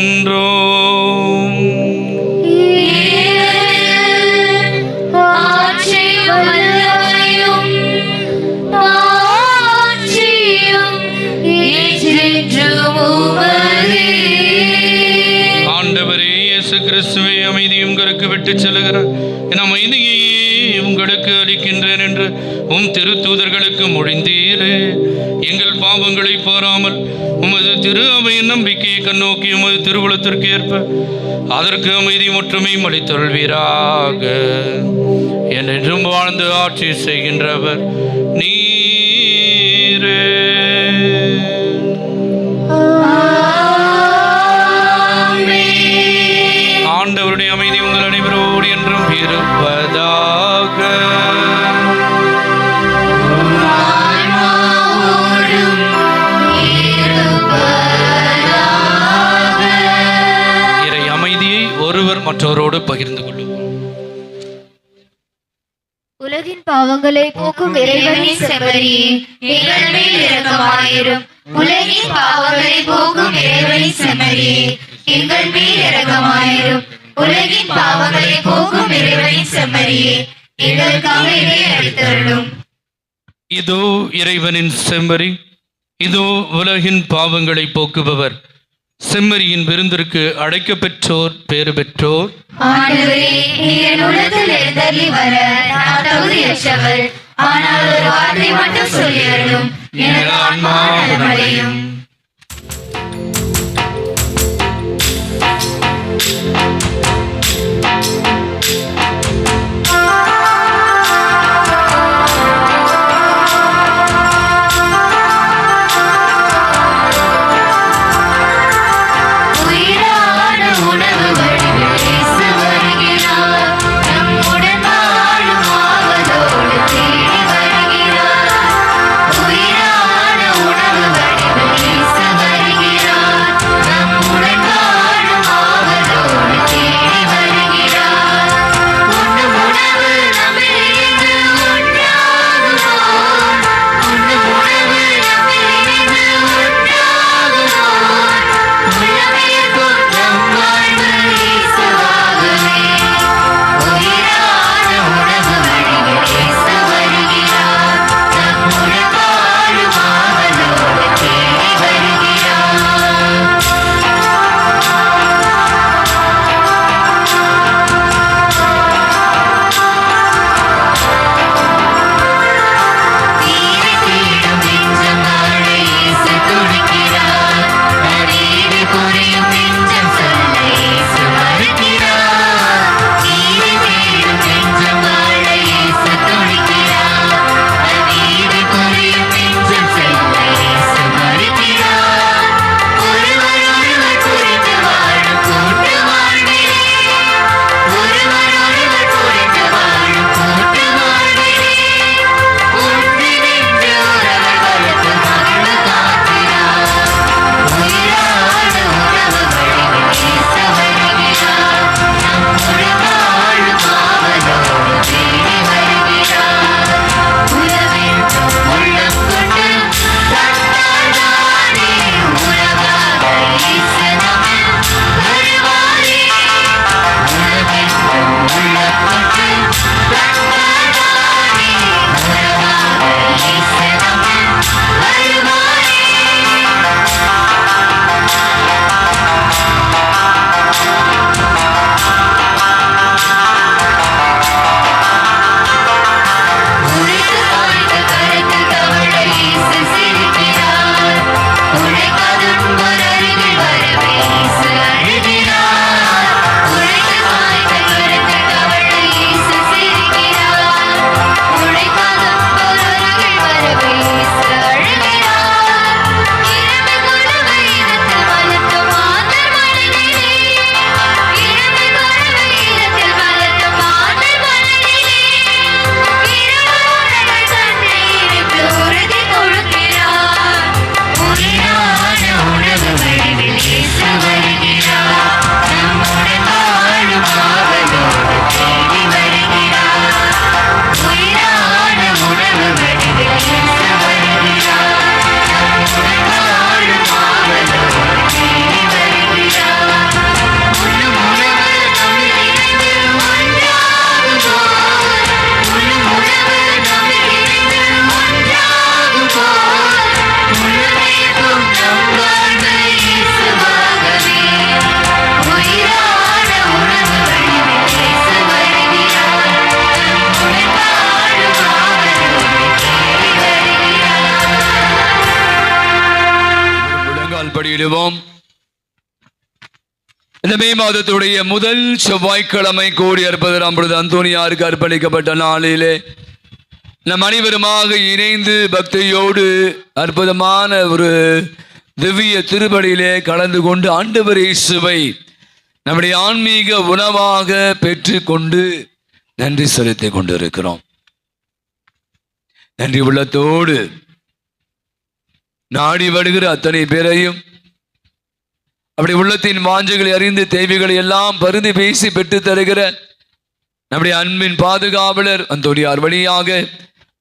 ஆண்டவரே இயேசு கிறிஸ்துவை அமைதி உங்களுக்கு விட்டு செல்கிறார், என் அமைதியை உங்களுக்கு அளிக்கின்றேன் என்று உம் திருத்தூதர்களுக்கு மொழிந்தீரே. எங்கள் பாவங்களை பாராமல் உமது திரு அவையின் நம்பிக்கையை கண்ணோக்கி உமது திருவுளத்திற்கு ஏற்ப அதற்கு அமைதி ஒற்றுமை அளித்தருள்வீராக. என்றும் வாழ்ந்து ஆட்சி செய்கின்றவர் நீரே. ஆண்டவருடைய அமைதி உங்கள் அனைவரோடு என்றும் இருப்பதாக. இறை அமைதியை ஒருவர் மற்றவரோடு பகிர்ந்து கொள்ளும். உலகின் பாவங்களை போக்கும் இறைவனின் செம்மறியே, எங்கள் மேல் இரக்கமாயிரும். உலகின் பாவங்களை போக்கும் இறைவனின் செம்மறியே, எங்கள் மேல் இரக்கமாயிரும். உலகின் பாவங்களை போக்கும் இறைவனின் செம்மறியே, எங்களுக்காக இதை அளித்தருளும். இதோ இறைவனின் செம்மறி, இதோ உலகின் பாவங்களை போக்குபவர். செம்மறியின் விருந்திற்கு அழைக்க பெற்றோர் பேறு பெற்றோர். ஆண்டவரே, நீர் என் உள்ளத்தில் எழுந்தருளி வர நான் தகுதியற்றவள். ஆனால் ஒரு வார்த்தை மட்டும் சொல்லி அருளும், எனது ஆன்மா நலமடையும். உயிரான உணவு வடிவில் அறிக்கையிடுவோம். இந்த மே மாதத்துடைய முதல் செவ்வாய்க்கிழமை கோடி அற்புதம் அந்தோனியாருக்கு அர்ப்பணிக்கப்பட்ட நாளிலே நம் அனைவருமாக இணைந்து பக்தியோடு அற்புதமான ஒரு திவ்ய திருப்பலியிலே கலந்து கொண்டு ஆண்டவர் இயேசுவை நம்முடைய ஆன்மீக உணவாக பெற்றுக்கொண்டு நன்றி செலுத்திக் கொண்டிருக்கிறோம். நன்றி உள்ளத்தோடு நாடி வருகிற அத்தனை பேரையும் அப்படி உள்ளத்தின் வாஞ்சைகளை அறிந்து தேவைகளை எல்லாம் பரிந்து பேசி பெற்று தருகிற நம்முடைய அன்பின் பாதுகாவலர் அந்தோனியார் வழியாக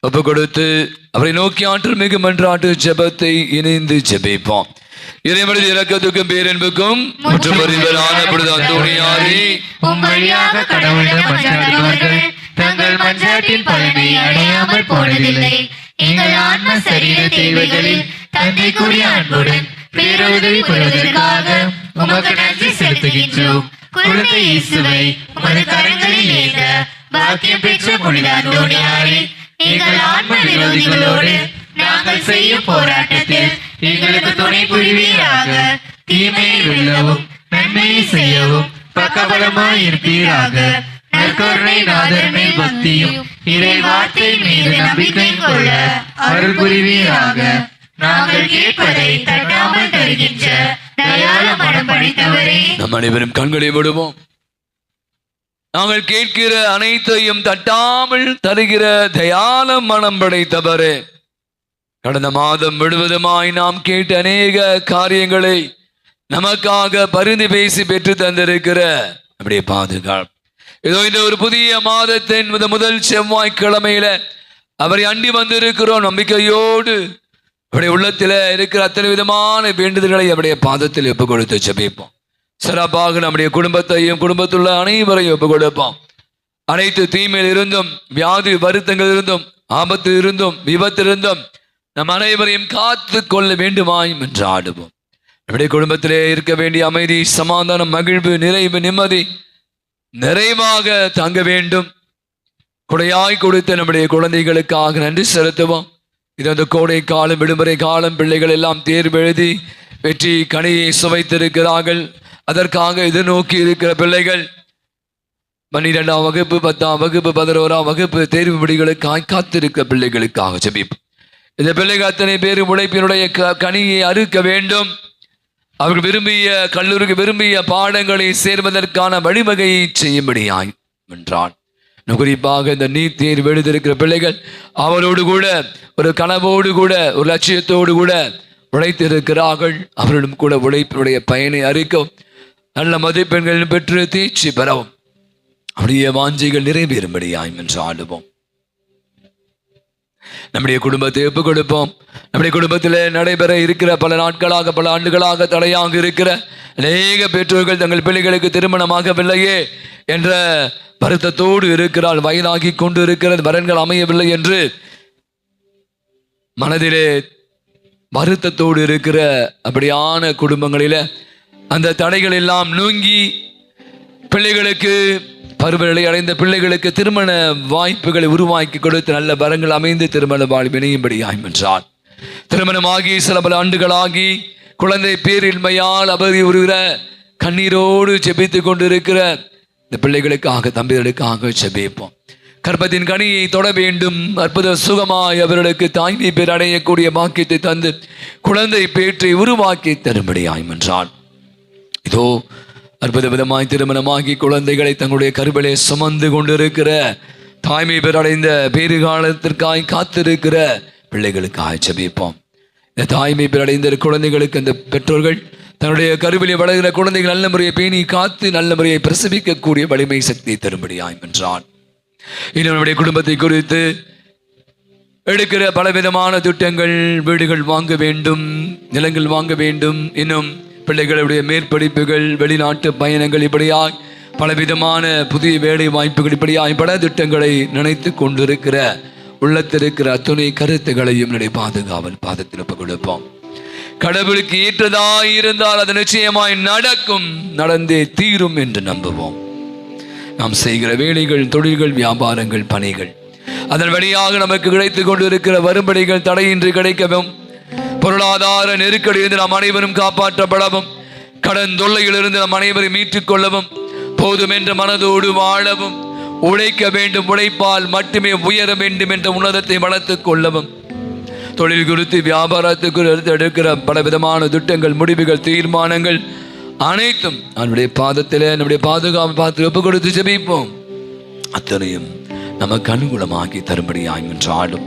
ஒப்பு கொடுத்து அவரை நோக்கி ஆற்றல் மிகு மன்றாட்டு ஜெபத்தை இணைந்து ஜெபிப்போம். இறைவனது இரக்கத்துக்கும் பேரன்புக்கும் மற்றும் அறிவரான அந்தோனியாரே, உம் வழியாக கடவுளிடம் மன்றாடுபவர்கள் தங்கள் மன்றாட்டின் பலனை அடையாமல் போனதில்லை. எங்கள் ஆன்ம சரீர தேவைகளில் தந்தைக்குரிய அன்புடன் பேருதவி கொள்வதற்காக உமக்கு நன்றி செலுத்துகின்றோம். குழந்தை இயேசுவை உமது கரங்களில் ஏந்த பாக்கியம் பெற்ற புனித அந்தோனியாரே, எங்கள் ஆன்ம விரோதிகளோடு நாங்கள் செய்யும் போராட்டத்தில் எங்களுக்கு துணை புரிவீராக. தீமையை வெல்லவும் நன்மையை செய்யவும் பக்கபலமாய் இருப்பீராக. நற்கருணை நாதர் மேல் பக்தியும் இறை வார்த்தை மீது நம்பிக்கை கொள்ள அருள் புரிவீராக. நாங்கள் கேட்பதை தட்டாமல் தருகின்ற தயாள மனம் படைத்தவரே, நம் அனைவரும் கண்களை விடுவோம். நாங்கள் கேட்கிற அனைத்தையும் தட்டாமல் தருகிற தயால மனம் படைத்தவரே, கடந்த மாதம் முழுவதுமாய் நாம் கேட்ட அநேக காரியங்களை நமக்காக பரிந்து பேசி பெற்று தந்திருக்கிற அப்படியே பாதுகாப்பு. இதோ இந்த ஒரு புதிய மாதத்தின் முதல் செவ்வாய்க்கிழமையில அவரை அண்டி வந்திருக்கிறோம். நம்பிக்கையோடு அவருடைய உள்ளத்தில் இருக்கிற அத்தனை விதமான வேண்டுதல்களை அவருடைய பாதத்தில் ஒப்பு கொடுத்து ஜெபிப்போம். சிறப்பாக நம்முடைய குடும்பத்தையும் குடும்பத்துள்ள அனைவரையும் ஒப்பு கொடுப்போம். அனைத்து தீமையில் இருந்தும் வியாதி வருத்தங்கள் இருந்தும் ஆபத்து இருந்தும் விபத்து இருந்தும் நம் அனைவரையும் காத்து கொள்ள வேண்டுமாய் என்று ஆடுவோம். நம்முடைய குடும்பத்திலே இருக்க வேண்டிய அமைதி, சமாதானம், மகிழ்வு, நிறைவு, நிம்மதி நிறைவாக தங்க வேண்டும். கொடையாய் கொடுத்த நம்முடைய குழந்தைகளுக்காக நன்றி செலுத்துவோம். இது அந்த கோடை காலம், விடுமுறை காலம், பிள்ளைகள் எல்லாம் தேர்வு எழுதி வெற்றி கனியை சுவைத்திருக்கிறார்கள். அதற்காக எதிர்நோக்கி இருக்கிற பிள்ளைகள் 12ஆம் வகுப்பு, 10ஆம் வகுப்பு, 11ஆம் வகுப்பு தேர்வு முடிகளுக்காக காத்திருக்கிற பிள்ளைகளுக்காக ஜெபிப்போம். இந்த பிள்ளைகள் அத்தனை பேரும் உழைப்பினுடைய கனியை அறுக்க வேண்டும். அவர்கள் விரும்பிய கல்லூரிக்கு விரும்பிய பாடங்களை சேர்வதற்கான வழிவகையை செய்யும்படியாய் என்றான். குறிப்பாக இந்த நீட் தேர்வு எழுதியிருக்கிற பிள்ளைகள் அவரோடு கூட ஒரு கனவோடு கூட ஒரு லட்சியத்தோடு கூட உழைத்திருக்கிறார்கள். அவரிடம் கூட உழைப்பினுடைய பயனை அறிக்கும், நல்ல மதிப்பெண்கள் பெற்று தேர்ச்சி பெறவும் அப்படியே வாஞ்சைகள் நிறைவேறும்படியாய் என்று ஆடுவோம். நம்முடைய குடும்பத்தை ஒப்புக் கொடுப்போம். நம்முடைய குடும்பத்தில் நடைபெற இருக்கிற பல நாட்களாக பல ஆண்டுகளாக தடையாக இருக்கிற அநேக பெற்றோர்கள் தங்கள் பிள்ளைகளுக்கு திருமணமாகவில்லையே என்ற வருத்தத்தோடு இருக்கிறாள். வயதாகி கொண்டு இருக்கிறது, வரன்கள் அமையவில்லை என்று மனதிலே வருத்தத்தோடு இருக்கிற அப்படியான குடும்பங்களில அந்த தடைகள் எல்லாம் நீங்கி பிள்ளைகளுக்கு பருவநிலை அடைந்த பிள்ளைகளுக்கு திருமண வாய்ப்புகளை உருவாக்கி கொடுத்து நல்ல வரங்கள் அமைந்து திருமண வாழ்வு இணையும்படியாய் என்றார். திருமணமாகி சில பல ஆண்டுகளாகி குழந்தை பேரின்மையால் அவதி உருகிற கண்ணீரோடு ஜெபித்துக் கொண்டிருக்கிற இந்த பிள்ளைகளுக்காக தம்பிகளுக்காக ஜெபிப்போம். கர்ப்பத்தின் கனியை தொட வேண்டும், அற்புத சுகமாய் அவர்களுக்கு தாய்மை பேர் அடையக்கூடிய பாக்கியத்தை தந்து குழந்தை பேற்றை உருவாக்கி தரும்படியாய் என்றான். இதோ அற்புத விதமாய் திருமணமாகி குழந்தைகளை தங்களுடைய கருவிலே சுமந்து கொண்டிருக்கிற தாய்மை பேர் அடைந்த பேறு காலத்திற்காய் காத்திருக்கிற பிள்ளைகளுக்காக ஜெபிப்போம். இந்த தாய்மை பேர் அடைந்த குழந்தைகளுக்கு அந்த பெற்றோர்கள் தன்னுடைய கருவிலே வளர்கிற குழந்தைகள் நல்ல முறையை பேணி காத்து நல்ல முறையை பிரசவிக்கக்கூடிய வலிமை சக்தியை தரும்படியாய் என்றான். இன்னும் நம்முடைய குடும்பத்தை குறித்து எடுக்கிற பலவிதமான திட்டங்கள், வீடுகள் வாங்க வேண்டும், நிலங்கள் வாங்க வேண்டும், இன்னும் பிள்ளைகளுடைய மேற்படிப்புகள், வெளிநாட்டு பயணங்கள், இப்படியாய் பலவிதமான புதிய வேலை வாய்ப்புகள், இப்படியாய் பல திட்டங்களை நினைத்து கொண்டிருக்கிற உள்ளத்திருக்கிற அத்துணை கருத்துகளையும் நம்முடைய பாதுகாவல் பாதத்தில் ஒப்புக் கொடுப்போம். கடவுளுக்கு ஏற்றதாய் இருந்தால் அது நிச்சயமாய் நடக்கும், நடந்தே தீரும் என்று நம்புவோம். நாம் செய்கிற வேலைகள், தொழில்கள், வியாபாரங்கள், பணிகள், அதன் வழியாக நமக்கு கிடைத்துக் கொண்டிருக்கிற வரும்படிகள் தடையின்றி கிடைக்கவும் பொருளாதார நெருக்கடியிலிருந்து நாம் அனைவரும் காப்பாற்றப்படவும், கடன் தொல்லையிலிருந்து நாம் அனைவரும் மீட்டுக் கொள்ளவும், போதும் என்ற மனதோடு வாழவும், உழைக்க வேண்டும், உழைப்பால் மட்டுமே உயர வேண்டும் என்ற உன்னதத்தை வளர்த்துக் கொள்ளவும், தொழில் குறித்து வியாபாரத்துக்கு எடுக்கிற பல விதமான திட்டங்கள், முடிவுகள், தீர்மானங்கள் அனைத்தும் நம்முடைய பாதத்தில் நம்முடைய பாதுகாப்பு பார்த்து ஒப்பு கொடுத்து ஜெபிப்போம். அத்தனையும் நமக்கு அனுகூலமாக்கி தரும்படியாய் என்றாலும்,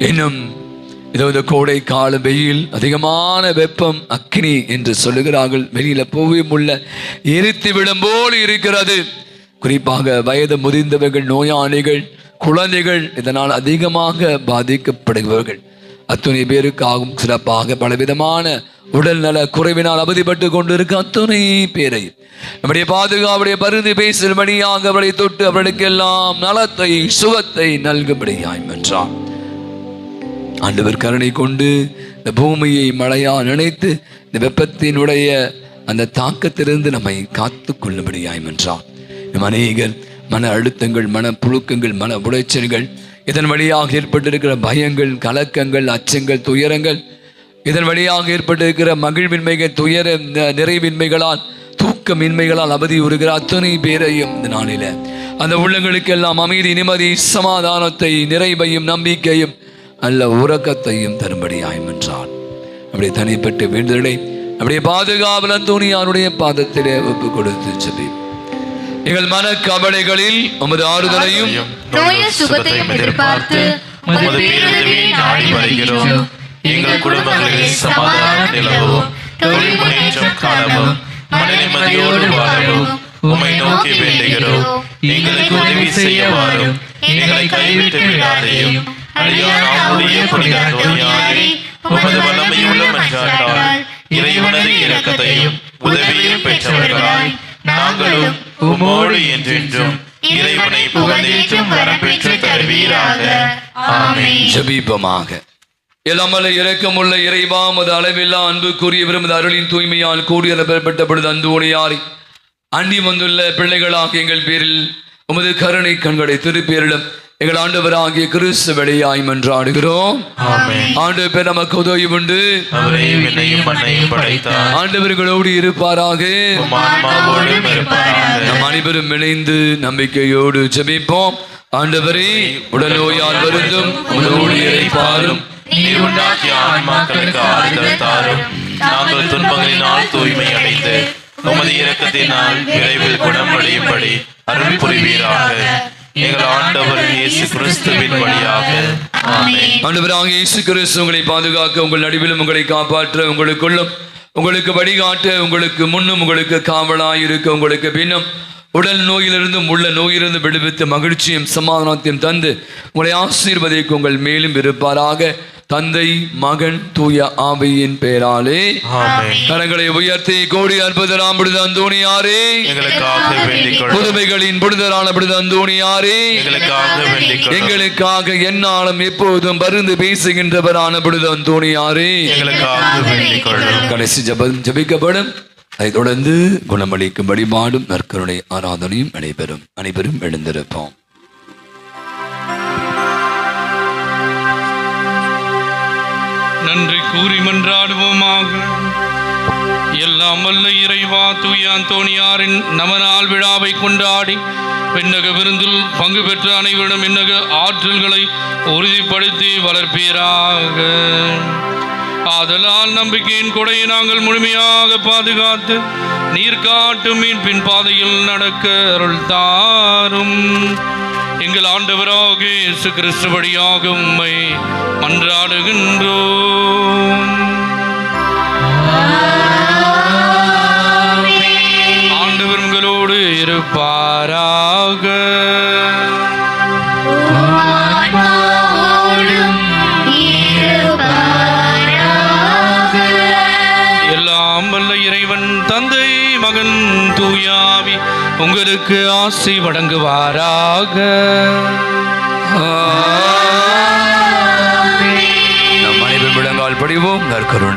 இன்னும் இந்த கோடை கால வெயில், அதிகமான வெப்பம், அக்னி என்று சொல்லுகிறார்கள். வெளியில பூவும் உள்ள எரித்து விடும் போல் இருக்கிறது. குறிப்பாக வயது முதிர்ந்தவர்கள், நோயாளிகள், குழந்தைகள் இதனால் அதிகமாக பாதிக்கப்படுபவர்கள் அத்தனை பேருக்காகவும் சிறப்பாக பலவிதமான உடல் நல குறைவினால் அவதிப்பட்டு கொண்டிருக்க அத்தனை பேரை நம்முடைய பாதுகாப்புடைய பரிந்து பேசும்படியாக அவளை தொட்டு அவர்களுக்கெல்லாம் நலத்தை சுகத்தை நல்கும்படியாய் என்றார். ஆண்டவர் கருணை கொண்டு இந்த பூமியை மழையா நினைத்து இந்த வெப்பத்தினுடைய அந்த தாக்கத்திலிருந்து நம்மை காத்து கொள்ளும்படியாய் என்றார். அநேகர் மன அழுத்தங்கள், மன புழுக்கங்கள், மன உளைச்சல்கள், இதன் வழியாக ஏற்பட்டிருக்கிற பயங்கள், கலக்கங்கள், அச்சங்கள், துயரங்கள், இதன் வழியாக ஏற்பட்டிருக்கிற மகிழ்வின்மைகள், துயர நிறைவின்மைகளால், தூக்கமின்மைகளால் அவதியுறுகிற அத்தனை பேரையும் இந்த நாளில அந்த உள்ளங்களுக்கெல்லாம் அமைதி, நிம்மதி, சமாதானத்தை, நிறைவையும் நம்பிக்கையும் அல்ல உறக்கத்தையும் தரும்படியாய் என்றார். நம்முடைய தனிப்பட்ட வேண்டுதலை நம்முடைய பாதுகாவல் அந்தோனியாருடைய பாதத்திலே ஒப்பு கொடுத்து ஜெபி. எங்கள் மன கவலைகளில் உமது ஆறுதலையும் நோய சுகத்தையும் எதிர்பார்த்து உமது பேருதவியை நாடி வருகிறோம். எங்கள் குடும்பங்களில் சமாதானம் நிலவும், தொழில் முன்னேற்றம் காணவும், மன நிம்மதியோடு வாழவும் உம்மை நோக்கி வேண்டுகிறோம். எங்களுக்கு உதவி செய்ய வாரும், எங்களை கைவிட்டு விடாதையும். அடியானாருடைய புனித அந்தோனியாரே, உமது வல்லமையுள்ள மன்றாட்டால் இறைவனது இரக்கத்தையும் உதவியும் பெற்றவர்களாய் நாங்களும் உமோடு என்றென்றும் இறைவனை புகழ்ந்தேற்றும் வரம் பெற்று தருவீராக. ஆமென். ஜெபிப்போமாக. எல்லாமல்ல இரக்கமுள்ள இறைவா, உமது அளவில்லா அன்புக்குரியவர் உமது அருளின் தூய்மையால் கூடியப்பட்ட பொழுது அந்தோனியாரை அண்டி வந்துள்ள பிள்ளைகளாக எங்கள் பேரில் உமது கருணை கண்களை திருப்பேரிடம் எங்கள் ஆண்டவராகிய கிறிஸ்து வழியாய் மன்றாடுகிறோம். ஆண்டவர் பேர் நமக்கு உதவி உண்டு. ஆண்டவர்களோடு இருப்பாராக. நம் அனைவரும் இணைந்து நம்பிக்கையோடு ஜெபிப்போம். ஆண்டவரே, உடல் நோயால் வருந்தும் உங்களோடு இறைப்பாரும், நீர் உண்டாக்கிய ஆன்மாக்களுக்கு ஆறுதல் தாரும். நாங்கள் துன்பங்களினால் தூய்மை அடைந்து உமது இரக்கத்தினால் விரைவில் குணமடையும்படி அருள் புரிவீராக. எங்கள் ஆண்டவர் இயேசு கிறிஸ்துவின் வழியாக. ஆமென். ஆண்டவராகிய இயேசு கிறிஸ்து உங்களை பாதுகாக்க, உங்கள் நடுவிலும் உங்களை காப்பாற்ற, உங்களுக்குள்ளும் உங்களுக்கு வழிகாட்ட, உங்களுக்கு முன்னும் உங்களுக்கு காவலாயிருக்க, உங்களுக்கு பின்னும் உடல் நோயிலிருந்தும் உள்ள நோயிலிருந்து விடுவித்து மகிழ்ச்சியும் சமாதானத்தையும் தந்து உங்களை ஆசீர்வதிக்க உங்கள் மேலும் இருப்பாராக. தந்தை, மகன், தூய ஆவியின் பெயராலே ஆமென். கரங்களை உயர்த்தி கோடி அற்புதராம் புனித அந்தோனியாரே, எங்களுக்காக வேண்டிக் கொள்ளும். புதுமைகளின் புனிதரான புனித அந்தோனியாரே, எங்களுக்காக வேண்டிக் கொள்ளும். எங்களுக்காக எந்நாளும் எப்போதும் பரிந்து பேசுகின்றவரான புனித அந்தோனியாரே, எங்களுக்காக வேண்டிக் கொள்ளும். கடைசி ஜெபம் ஜெபிக்கப்படும். அதை தொடர்ந்து குணமளிக்கும் வழிபாடும் நற்கருணை ஆராதனையும் நடைபெறும். அனைவரும் எழுந்திருப்போம். நன்றி கூறி மன்றாடுவோமாக. எல்லாம் வல்ல இறைவா, தூய அந்தோனியாரின் நவநாள் விழாவை கொண்டாடி விண்ணக விருந்தில் பங்கு பெற்ற அனைவரிடம் விண்ணக ஆற்றல்களை உறுதிப்படுத்தி வளர்ப்பீராக. ஆதலால் நம்பிக்கையின் கொடையை நாங்கள் முழுமையாக பாதுகாத்து நீர் காட்டும் மீட்பின் பாதையில் நடக்க அருள் தாரும். எங்கள் ஆண்டவராகிய இயேசு கிறிஸ்து வழியாக உம்மை மன்றாடுகின்றோம். ஆண்டவர் உங்களோடு இருப்பாராக. எல்லாம் வல்ல இறைவன் தந்தை, மகன், தூயாவி உங்களுக்கு ஆசி வழங்குவாராக. நம் அனைவரும் விளங்கால் படிவோம். நற்கருணை